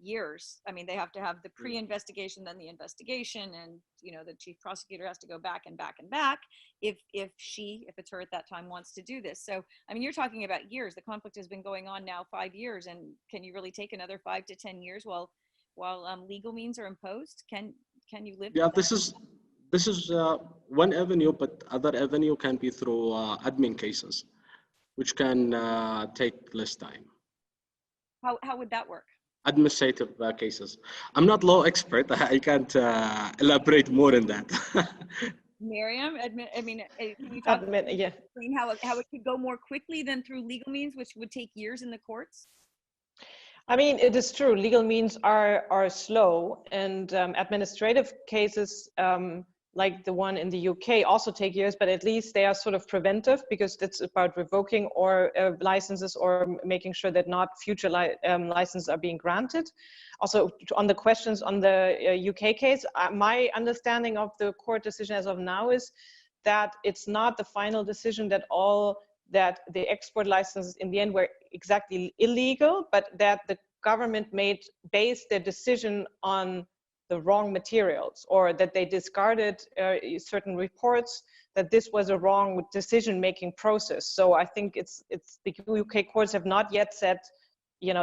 years. I mean, they have to have the pre-investigation, then the investigation, and the chief prosecutor has to go back and back and back if it's her at that time wants to do this. So I mean, you're talking about years. The conflict has been going on now 5 years, and can you really take another 5 to 10 years while legal means are imposed? Can you live? Yeah, this is one avenue, but other avenue can be through admin cases, which can take less time. How would that work? Administrative cases. I'm not law expert. I can't elaborate more on that. Miriam, can you talk Admin, yeah. how it could go more quickly than through legal means, which would take years in the courts? I mean, it is true. Legal means are slow, and administrative cases like the one in the UK also take years, but at least they are sort of preventive because it's about revoking or licenses or making sure that not future licenses are being granted. Also, on the questions on the UK case, my understanding of the court decision as of now is that it's not the final decision that the export licenses in the end were exactly illegal, but that the government based their decision on the wrong materials, or that they discarded certain reports, that this was a wrong decision-making process. So I think it's the UK courts have not yet said,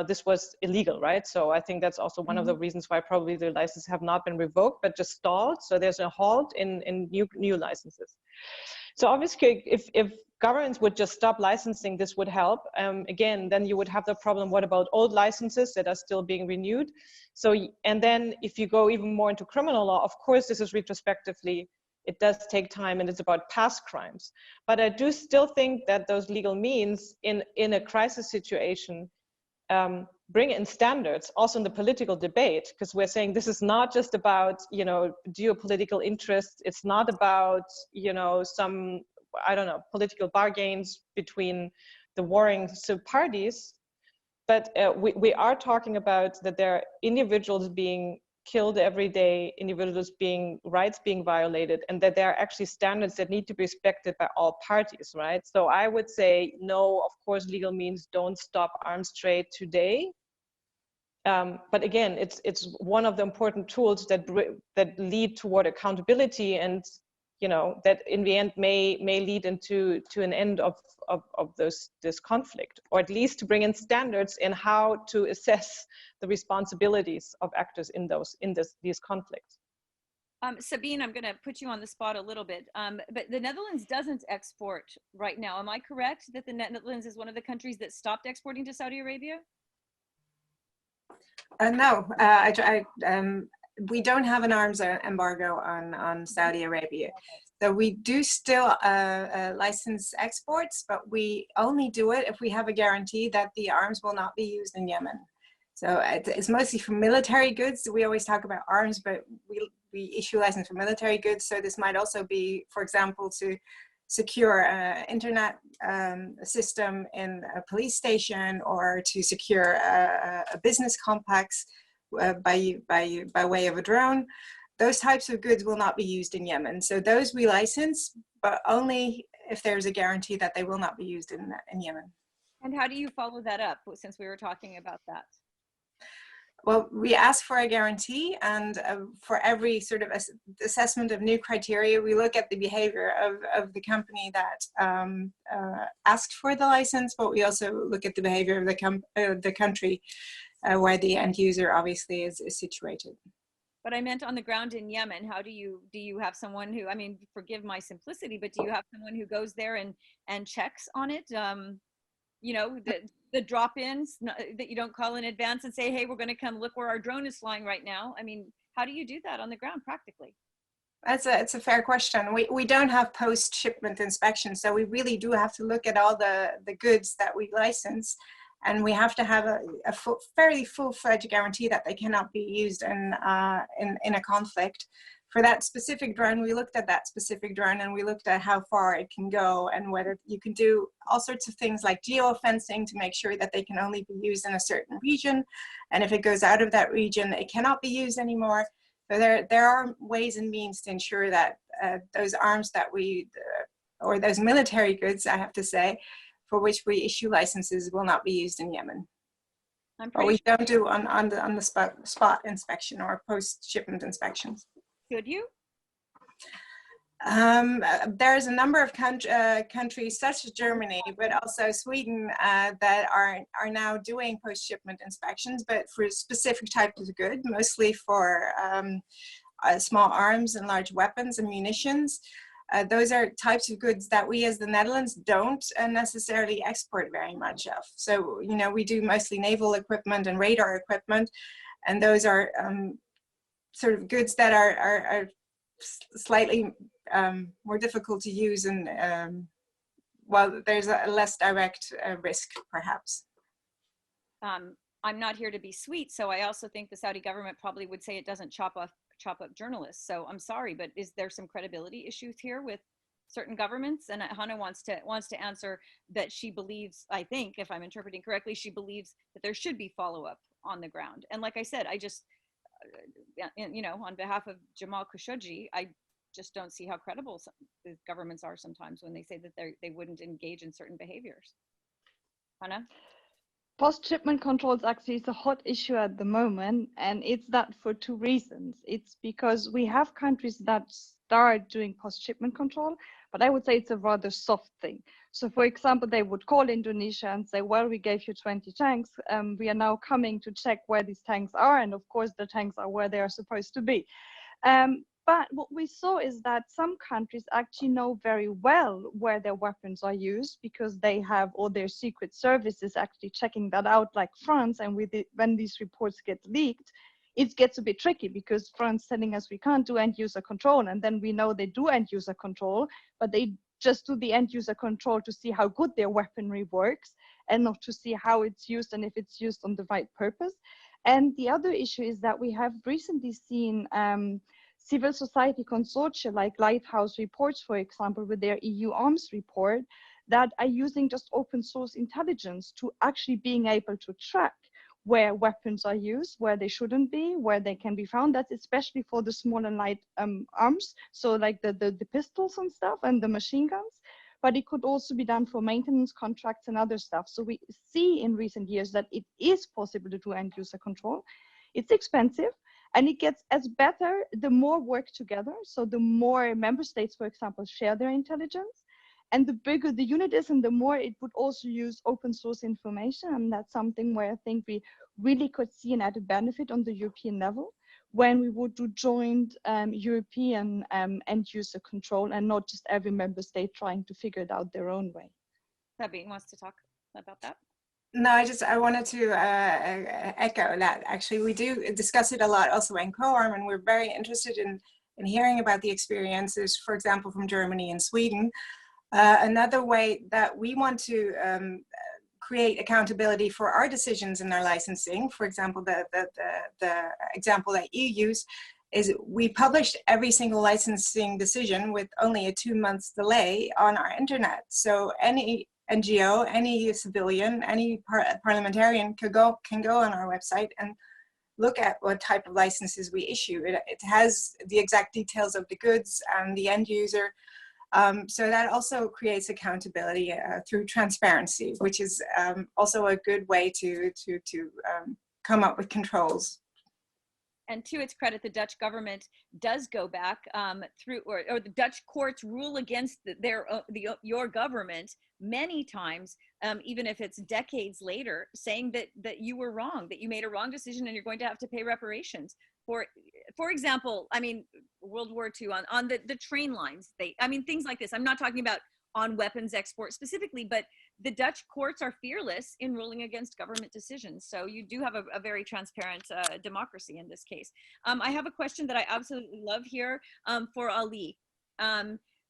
this was illegal, right? So I think that's also one of the reasons why probably the licenses have not been revoked, but just stalled. So there's a halt in new licenses. So obviously, if governments would just stop licensing, this would help. Again, then you would have the problem, what about old licenses that are still being renewed? So, and then if you go even more into criminal law, of course, this is retrospectively, it does take time and it's about past crimes. But I do still think that those legal means in a crisis situation bring in standards also in the political debate, because we're saying this is not just about, geopolitical interests. It's not about, some, I don't know, political bargains between the warring parties. But we are talking about that there are individuals being killed every day, rights being violated, and that there are actually standards that need to be respected by all parties, right? So I would say, no, of course, legal means don't stop arms trade today. But again, it's one of the important tools that lead toward accountability, and that in the end may lead into an end of this conflict, or at least to bring in standards in how to assess the responsibilities of actors in these conflicts. Sabine, I'm going to put you on the spot a little bit, but the Netherlands doesn't export right now. Am I correct that the Netherlands is one of the countries that stopped exporting to Saudi Arabia? No, we don't have an arms embargo on Saudi Arabia. So we do still license exports, but we only do it if we have a guarantee that the arms will not be used in Yemen. So it's mostly for military goods. We always talk about arms, but we issue license for military goods. So this might also be, for example, to secure an internet system in a police station, or to secure a business complex by way of a drone. Those types of goods will not be used in Yemen. So those we license, but only if there's a guarantee that they will not be used in Yemen. And how do you follow that up, since we were talking about that? Well, we ask for a guarantee, and for every sort of assessment of new criteria, we look at the behavior of the company that asked for the license, but we also look at the behavior of the country where the end user obviously is situated. But I meant on the ground in Yemen. How do you have someone who, I mean, forgive my simplicity, but do you have someone who goes there and checks on it? The drop-ins that you don't call in advance and say, hey, we're going to come look where our drone is flying right now. I mean, how do you do that on the ground practically? It's a fair question. We don't have post-shipment inspection, so we really do have to look at all the goods that we license, and we have to have a fairly full-fledged guarantee that they cannot be used in a conflict For that specific drone, we looked at that specific drone and we looked at how far it can go and whether you can do all sorts of things like geofencing to make sure that they can only be used in a certain region. And if it goes out of that region, it cannot be used anymore. So there are ways and means to ensure that those arms that we, or those military goods, I have to say, for which we issue licenses will not be used in Yemen. But we don't do on the spot inspection or post-shipment inspections. Could you? There's a number of countries such as Germany, but also Sweden, that are now doing post-shipment inspections, but for specific types of goods, mostly for small arms and large weapons and munitions. Those are types of goods that we as the Netherlands don't necessarily export very much of. So, you know, we do mostly naval equipment and radar equipment, and those are sort of goods that are slightly more difficult to use, and well, there's a less direct risk, perhaps. I'm not here to be sweet, so I also think the Saudi government probably would say it doesn't chop up journalists. So I'm sorry, but is there some credibility issues here with certain governments? And Hannah wants to answer that she believes, I think, if I'm interpreting correctly, she believes that there should be follow-up on the ground. And like I said, I just, you know, on behalf of Jamal Khashoggi, I just don't see how credible the governments are sometimes when they say that they wouldn't engage in certain behaviors. Hannah? Post-shipment controls actually is a hot issue at the moment, and it's that for two reasons. It's because we have countries that start doing post-shipment control, but I would say it's a rather soft thing. So for example, they would call Indonesia and say, well, we gave you 20 tanks. We are now coming to check where these tanks are. And of course, the tanks are where they are supposed to be. But what we saw is that some countries actually know very well where their weapons are used because they have all their secret services actually checking that out, like France. And when these reports get leaked, it gets a bit tricky because France telling us we can't do end user control. And then we know they do end user control, but they just do the end user control to see how good their weaponry works and not to see how it's used and if it's used on the right purpose. And the other issue is that we have recently seen civil society consortia like Lighthouse Reports, for example, with their EU arms report, that are using just open source intelligence to actually being able to track where weapons are used, where they shouldn't be, where they can be found. That's especially for the small and light arms, so like the pistols and stuff and the machine guns. But it could also be done for maintenance contracts and other stuff. So we see in recent years that it is possible to do end user control. It's expensive. And it gets as better the more work together. So the more member states, for example, share their intelligence. And the bigger the unit is and the more it would also use open source information. And that's something where I think we really could see an added benefit on the European level when we would do joint European end user control and not just every member state trying to figure it out their own way. Sabine wants to talk about that. No, I wanted to echo that. Actually, we do discuss it a lot also in COARM, and we're very interested in hearing about the experiences, for example, from Germany and Sweden. Another way that we want to create accountability for our decisions in our licensing, for example, the example that you use, is we published every single licensing decision with only a 2-month delay on our internet. So any NGO, any civilian, any parliamentarian can go on our website and look at what type of licenses we issue. It has the exact details of the goods and the end user. So that also creates accountability through transparency, which is also a good way to come up with controls. And to its credit, the Dutch government does go back through, or the Dutch courts rule against your government many times, even if it's decades later, saying that you were wrong, that you made a wrong decision and you're going to have to pay reparations. For example, I mean, World War II on the train lines, things like this. I'm not talking about on weapons export specifically, but the Dutch courts are fearless in ruling against government decisions. So you do have a very transparent democracy in this case. I have a question that I absolutely love here for Ali.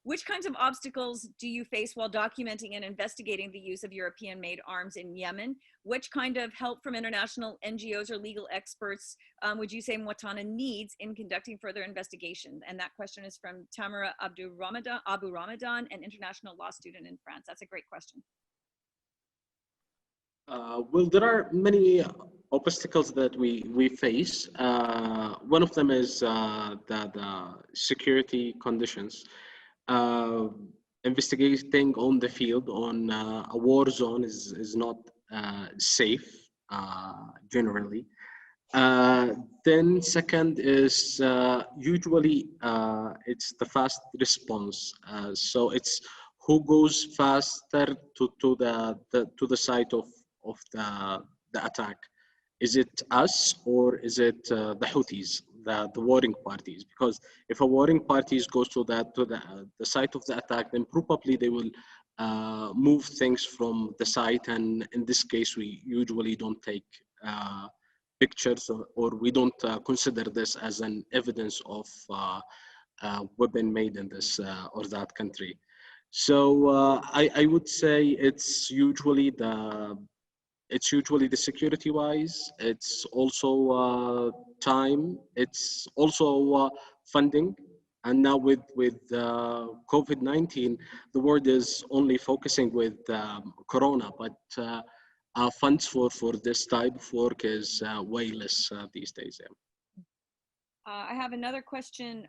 which kinds of obstacles do you face while documenting and investigating the use of European-made arms in Yemen? Which kind of help from international NGOs or legal experts would you say Mwatana needs in conducting further investigation? And that question is from Tamara Abu Ramadan, an international law student in France. That's a great question. Well, there are many obstacles that we face. One of them is the security conditions. Investigating on the field on a war zone is not safe generally. Then second is usually it's the fast response. So it's who goes faster to the site of the attack. Is it us or is it the Houthis, the warring parties? Because if a warring parties goes to the site of the attack, then probably they will move things from the site. And in this case, we usually don't take pictures or we don't consider this as an evidence of weapon made in this or that country. So I would say it's usually the security-wise. It's also time. It's also funding. And now with COVID-19, the world is only focusing with Corona, but funds for this type of work is way less these days. Yeah. I have another question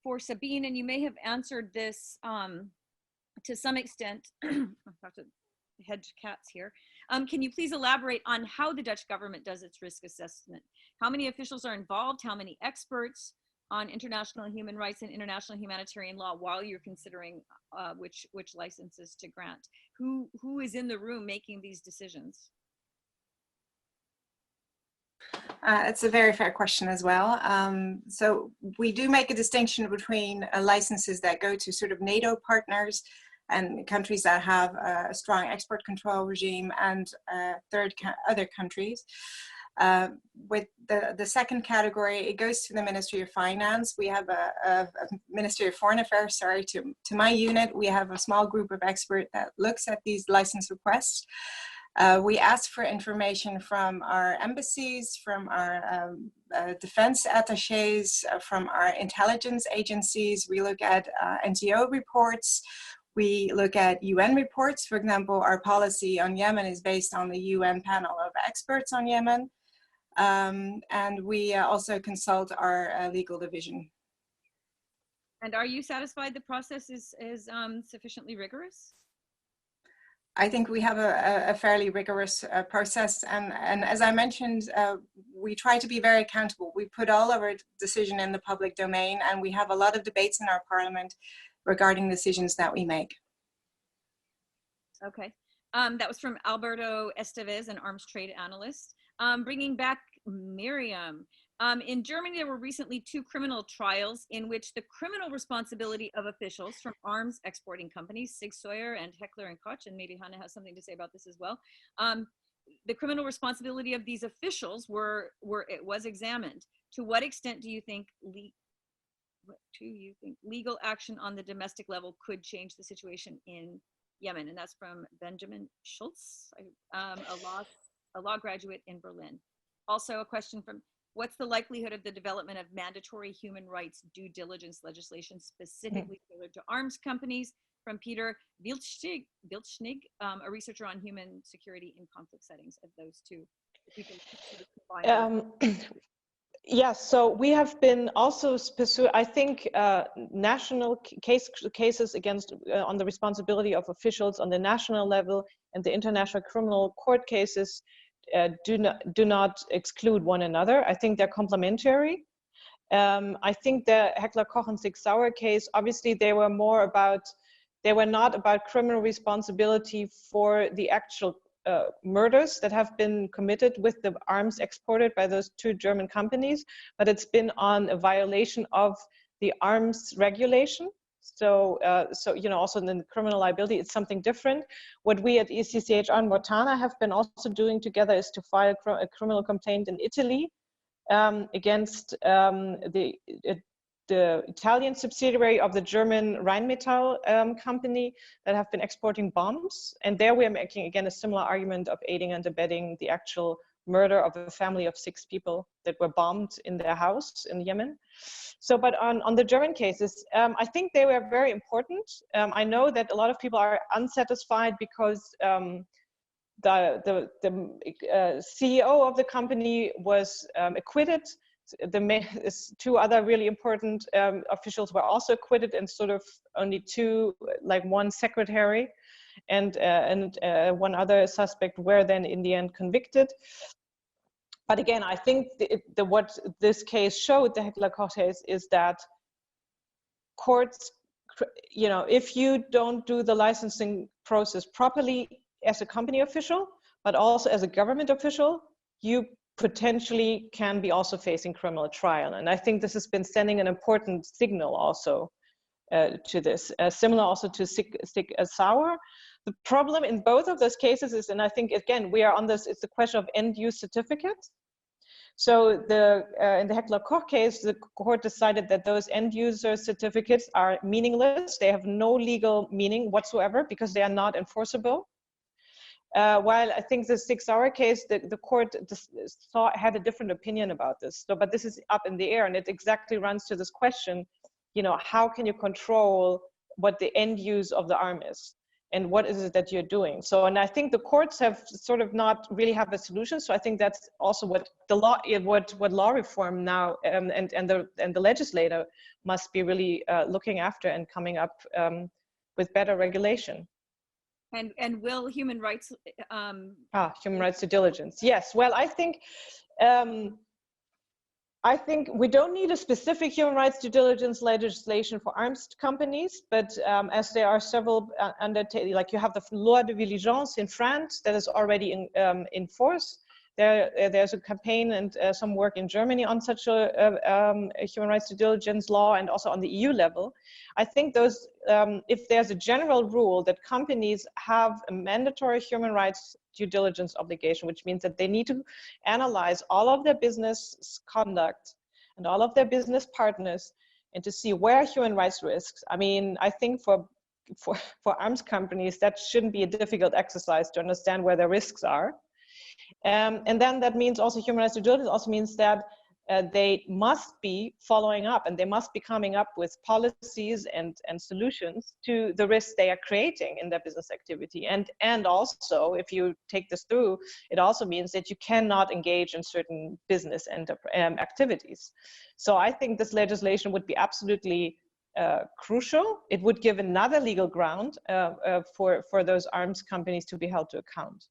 for Sabine, and you may have answered this to some extent. I have to hedge cats here. Can you please elaborate on how the Dutch government does its risk assessment? How many officials are involved? How many experts on international human rights and international humanitarian law while you're considering which licenses to grant? Who is in the room making these decisions? It's a very fair question as well. So we do make a distinction between licenses that go to sort of NATO partners and countries that have a strong export control regime and other countries. With the second category, it goes to the Ministry of Finance. We have a Ministry of Foreign Affairs, sorry, to my unit. We have a small group of experts that looks at these license requests. We ask for information from our embassies, from our defense attaches, from our intelligence agencies. We look at NGO reports. We look at UN reports. For example, our policy on Yemen is based on the UN panel of experts on Yemen. And we also consult our legal division. And are you satisfied the process is sufficiently rigorous? I think we have a fairly rigorous process. And as I mentioned, we try to be very accountable. We put all of our decision in the public domain, and we have a lot of debates in our parliament regarding decisions that we make. Okay. That was from Alberto Estevez, an arms trade analyst. Bringing back Miriam. In Germany, there were recently 2 criminal trials in which the criminal responsibility of officials from arms exporting companies, Sig Sauer and Heckler & Koch, and maybe Hannah has something to say about this as well. The criminal responsibility of these officials was examined. To what extent do you think legal action on the domestic level could change the situation in Yemen? And that's from Benjamin Schultz, a law graduate in Berlin. Also a question from, what's the likelihood of the development of mandatory human rights due diligence legislation specifically tailored to arms companies? From Peter Wildschnig, a researcher on human security in conflict settings. Of those two, if you can combine. Yes, so we have been also pursuing, I think, national cases against on the responsibility of officials on the national level, and the international criminal court cases do not exclude one another. I think they're complementary. I think the Heckler Koch and Sig Sauer case, obviously they were not about criminal responsibility for the actual murders that have been committed with the arms exported by those 2 German companies, but it's been on a violation of the arms regulation. So, also in the criminal liability, it's something different. What we at ECCHR and Mwatana have been also doing together is to file a criminal complaint in Italy against the Italian subsidiary of the German Rheinmetall company that have been exporting bombs. And there we are making, again, a similar argument of aiding and abetting the actual murder of a family of 6 people that were bombed in their house in Yemen. So, but on the German cases, I think they were very important. I know that a lot of people are unsatisfied because the CEO of the company was acquitted. The 2 other really important officials were also acquitted, and sort of only 2, like 1 secretary and 1 other suspect were then in the end convicted. But again, I think what this case showed, the Heckler-Koch case, is that courts, you know, if you don't do the licensing process properly as a company official, but also as a government official, you potentially can be also facing criminal trial. And I think this has been sending an important signal also to this. Similar also to Sauer. The problem in both of those cases is, and I think again, we are on this, it's the question of end-use certificates. So in the Heckler-Koch case, the court decided that those end-user certificates are meaningless. They have no legal meaning whatsoever because they are not enforceable. While I think the Sauer case, the court had a different opinion about this. So, but this is up in the air, and it exactly runs to this question, you know, how can you control what the end use of the arm is? And what is it that you're doing? So, and I think the courts have sort of not really have a solution. So I think that's also what the law, what law reform now and the legislator must be really looking after and coming up with better regulation. And will human rights? Human rights due diligence. Yes. Well, I think we don't need a specific human rights due diligence legislation for arms companies, but as there are several like you have the Loi de Vigilance in France that is already in force. There's a campaign and some work in Germany on such a human rights due diligence law, and also on the EU level. I think those, if there's a general rule that companies have a mandatory human rights due diligence obligation, which means that they need to analyze all of their business conduct and all of their business partners and to see where human rights risks. I mean, I think for arms companies, that shouldn't be a difficult exercise to understand where the risks are. And then that means also human rights due diligence also means that they must be following up, and they must be coming up with policies and solutions to the risks they are creating in their business activity. And also, if you take this through, it also means that you cannot engage in certain business activities. So I think this legislation would be absolutely crucial. It would give another legal ground for those arms companies to be held to account.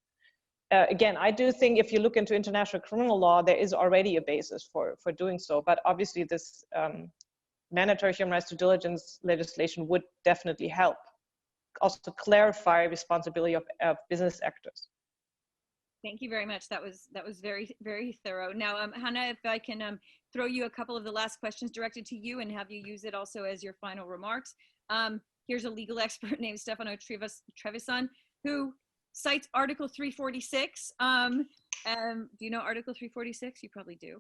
Again, I do think if you look into international criminal law, there is already a basis for doing so. But obviously this mandatory human rights due diligence legislation would definitely help. Also clarify responsibility of business actors. Thank you very much. That was very, very thorough. Now, Hannah, if I can throw you a couple of the last questions directed to you and have you use it also as your final remarks. Here's a legal expert named Stefano Trevisan, who cites Article 346. Do you know Article 346? You probably do.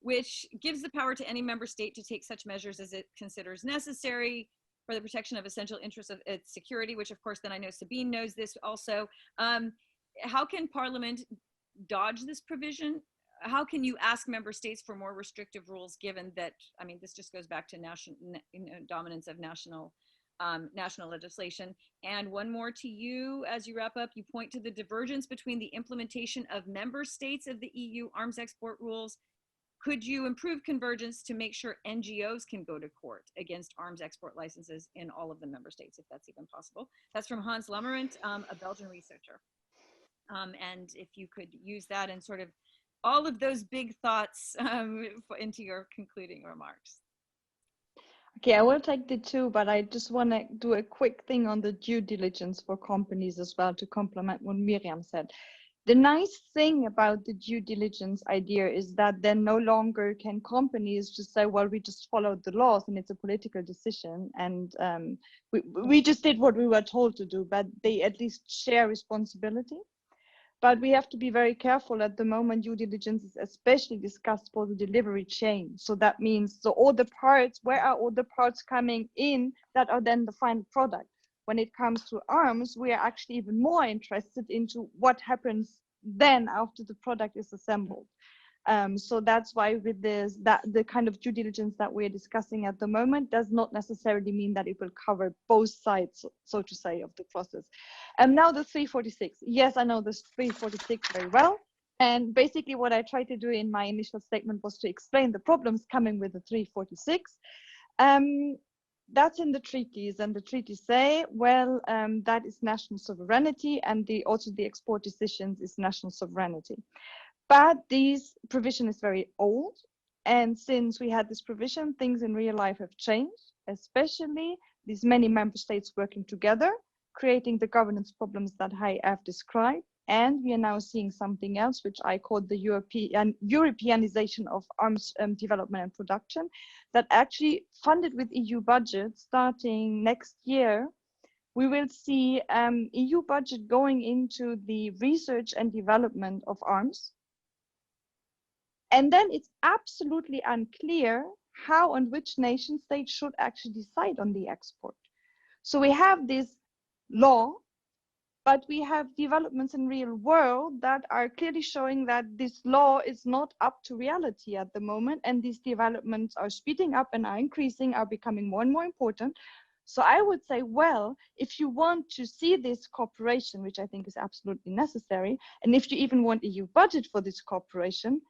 Which gives the power to any member state to take such measures as it considers necessary for the protection of essential interests of its security, which of course then I know Sabine knows this also. How can Parliament dodge this provision? How can you ask member states for more restrictive rules given that, I mean, this just goes back to national dominance of national legislation. And one more to you as you wrap up. You point to the divergence between the implementation of member states of the EU arms export rules. Could you improve convergence to make sure NGOs can go to court against arms export licenses in all of the member states, if that's even possible? That's from Hans Lammerant, a Belgian researcher. And if you could use that and sort of all of those big thoughts into your concluding remarks. Okay, I will take the two, but I just want to do a quick thing on the due diligence for companies as well to complement what Miriam said. The nice thing about the due diligence idea is that then no longer can companies just say, well, we just followed the laws and it's a political decision and we just did what we were told to do, but they at least share responsibility. But we have to be very careful at the moment. Due diligence is especially discussed for the delivery chain. So that means, so all the parts, where are all the parts coming in that are then the final product? When it comes to arms, we are actually even more interested into what happens then after the product is assembled. So that's why with this, that the kind of due diligence that we're discussing at the moment does not necessarily mean that it will cover both sides, so to say, of the process. And now the 346. Yes, I know this 346 very well. And basically what I tried to do in my initial statement was to explain the problems coming with the 346. That's in the treaties, and the treaties say, well, that is national sovereignty, and also the export decisions is national sovereignty. But this provision is very old, and since we had this provision, things in real life have changed, especially these many member states working together, creating the governance problems that I have described. And we are now seeing something else, which I call the Europeanization of arms development and production, that actually funded with EU budget starting next year. We will see EU budget going into the research and development of arms. And then it's absolutely unclear how and which nation state should actually decide on the export. So we have this law, but we have developments in real world that are clearly showing that this law is not up to reality at the moment. And these developments are speeding up and are increasing, are becoming more and more important. So I would say, well, if you want to see this cooperation, which I think is absolutely necessary, and if you even want EU budget for this cooperation,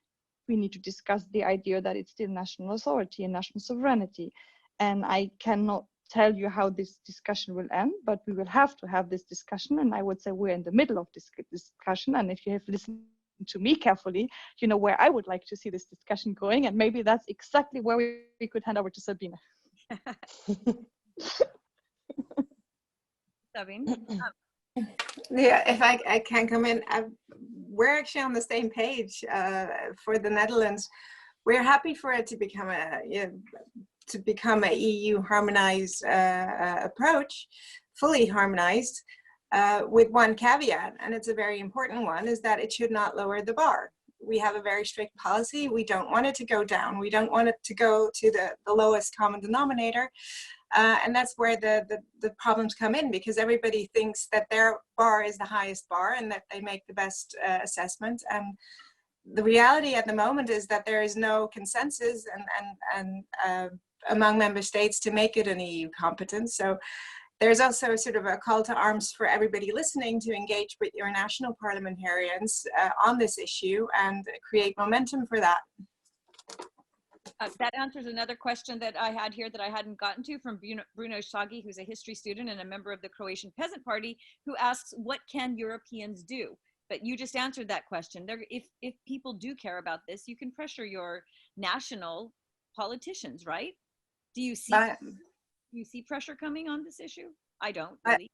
we need to discuss the idea that it's still national authority and national sovereignty. And I cannot tell you how this discussion will end, but we will have to have this discussion. And I would say we're in the middle of this discussion. And if you have listened to me carefully, you know where I would like to see this discussion going. And maybe that's exactly where we could hand over to Sabine. Sabine? Yeah, if I can come in, we're actually on the same page for the Netherlands. We're happy for it to become a EU harmonized approach, fully harmonized, with one caveat, and it's a very important one, is that it should not lower the bar. We have a very strict policy. We don't want it to go down. We don't want it to go to the lowest common denominator. And that's where the problems come in, because everybody thinks that their bar is the highest bar and that they make the best assessment. And the reality at the moment is that there is no consensus and among member states to make it an EU competence. So there's also sort of a call to arms for everybody listening to engage with your national parliamentarians on this issue and create momentum for that. That answers another question that I had here that I hadn't gotten to from Bruno Saage, who's a history student and a member of the Croatian Peasant Party, who asks, what can Europeans do? But you just answered that question. If people do care about this, you can pressure your national politicians, right? Do you see pressure coming on this issue? I don't really.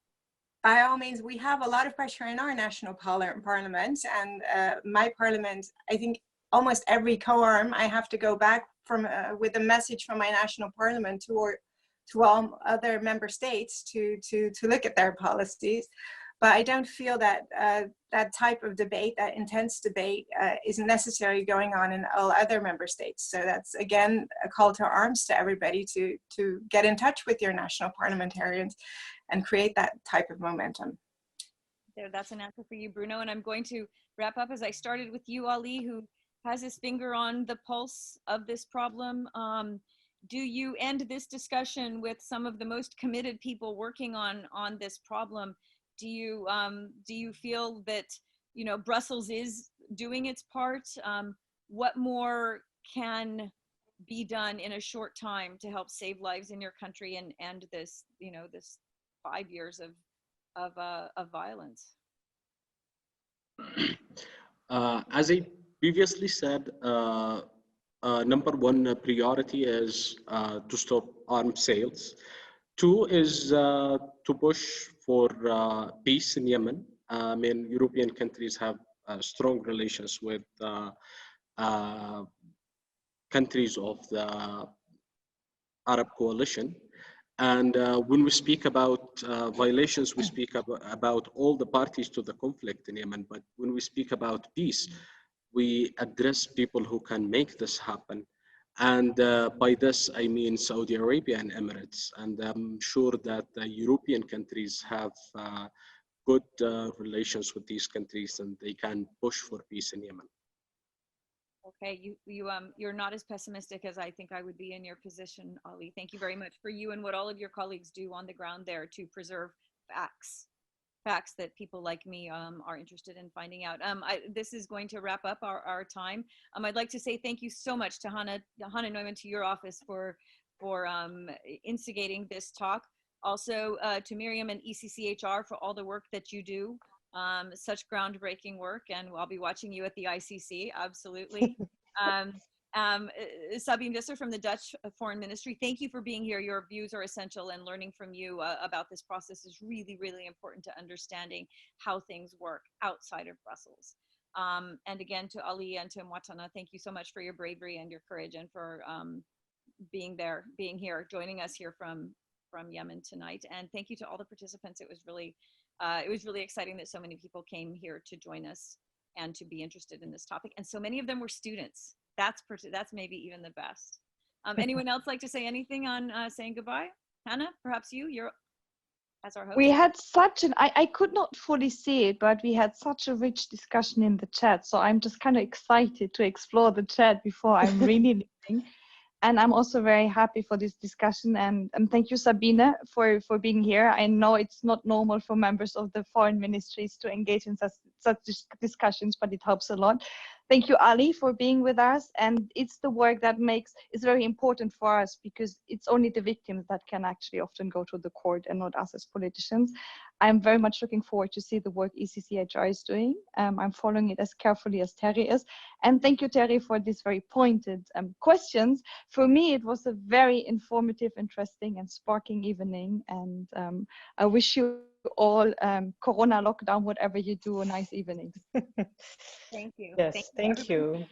By all means, we have a lot of pressure in our national parliament, and my parliament, I think almost every co-arm, I have to go back from with a message from my national parliament to all other member states to look at their policies. But I don't feel that that type of debate, that intense debate, is necessarily going on in all other member states. So that's, again, a call to arms to everybody to get in touch with your national parliamentarians and create that type of momentum. There, that's an answer for you, Bruno. And I'm going to wrap up as I started with you, Ali, who has his finger on the pulse of this problem. Do you end this discussion with some of the most committed people working on this problem? Do you feel that, you know, Brussels is doing its part? What more can be done in a short time to help save lives in your country and end this, you know, this 5 years of violence? As I previously said, number one priority is to stop arms sales. 2 is to push for peace in Yemen. I mean, European countries have strong relations with countries of the Arab coalition. And when we speak about violations, we speak about all the parties to the conflict in Yemen. But when we speak about peace, we address people who can make this happen. And by this, I mean Saudi Arabia and Emirates. And I'm sure that the European countries have good relations with these countries, and they can push for peace in Yemen. Okay, you're not as pessimistic as I think I would be in your position, Ali. Thank you very much for you and what all of your colleagues do on the ground there to preserve facts that people like me are interested in finding out. This is going to wrap up our time. I'd like to say thank you so much to Hannah Neumann, to your office for instigating this talk. Also to Miriam and ECCHR for all the work that you do. Such groundbreaking work, and I'll be watching you at the ICC, absolutely. Sabine Visser from the Dutch Foreign Ministry, thank you for being here. Your views are essential, and learning from you about this process is really, really important to understanding how things work outside of Brussels. And again, to Ali and to Mwatana, thank you so much for your bravery and your courage, and for being here, joining us here from Yemen tonight. And thank you to all the participants. It was really exciting that so many people came here to join us and to be interested in this topic. And so many of them were students. That's maybe even the best. Anyone else like to say anything on saying goodbye? Hannah, perhaps you're as our host. We had such I could not fully see it, but we had such a rich discussion in the chat. So I'm just kind of excited to explore the chat before I'm really leaving. And I'm also very happy for this discussion, and thank you, Sabine, for being here. I know it's not normal for members of the foreign ministries to engage in such discussions, but it helps a lot. Thank you, Ali, for being with us. And it's the work that is very important for us, because it's only the victims that can actually often go to the court and not us as politicians. I'm very much looking forward to see the work ECCHR is doing. I'm following it as carefully as Terry is. And thank you, Terry, for these very pointed questions. For me, it was a very informative, interesting, and sparking evening. And I wish you all Corona lockdown, whatever you do, a nice evening. Thank you. Yes, thank you.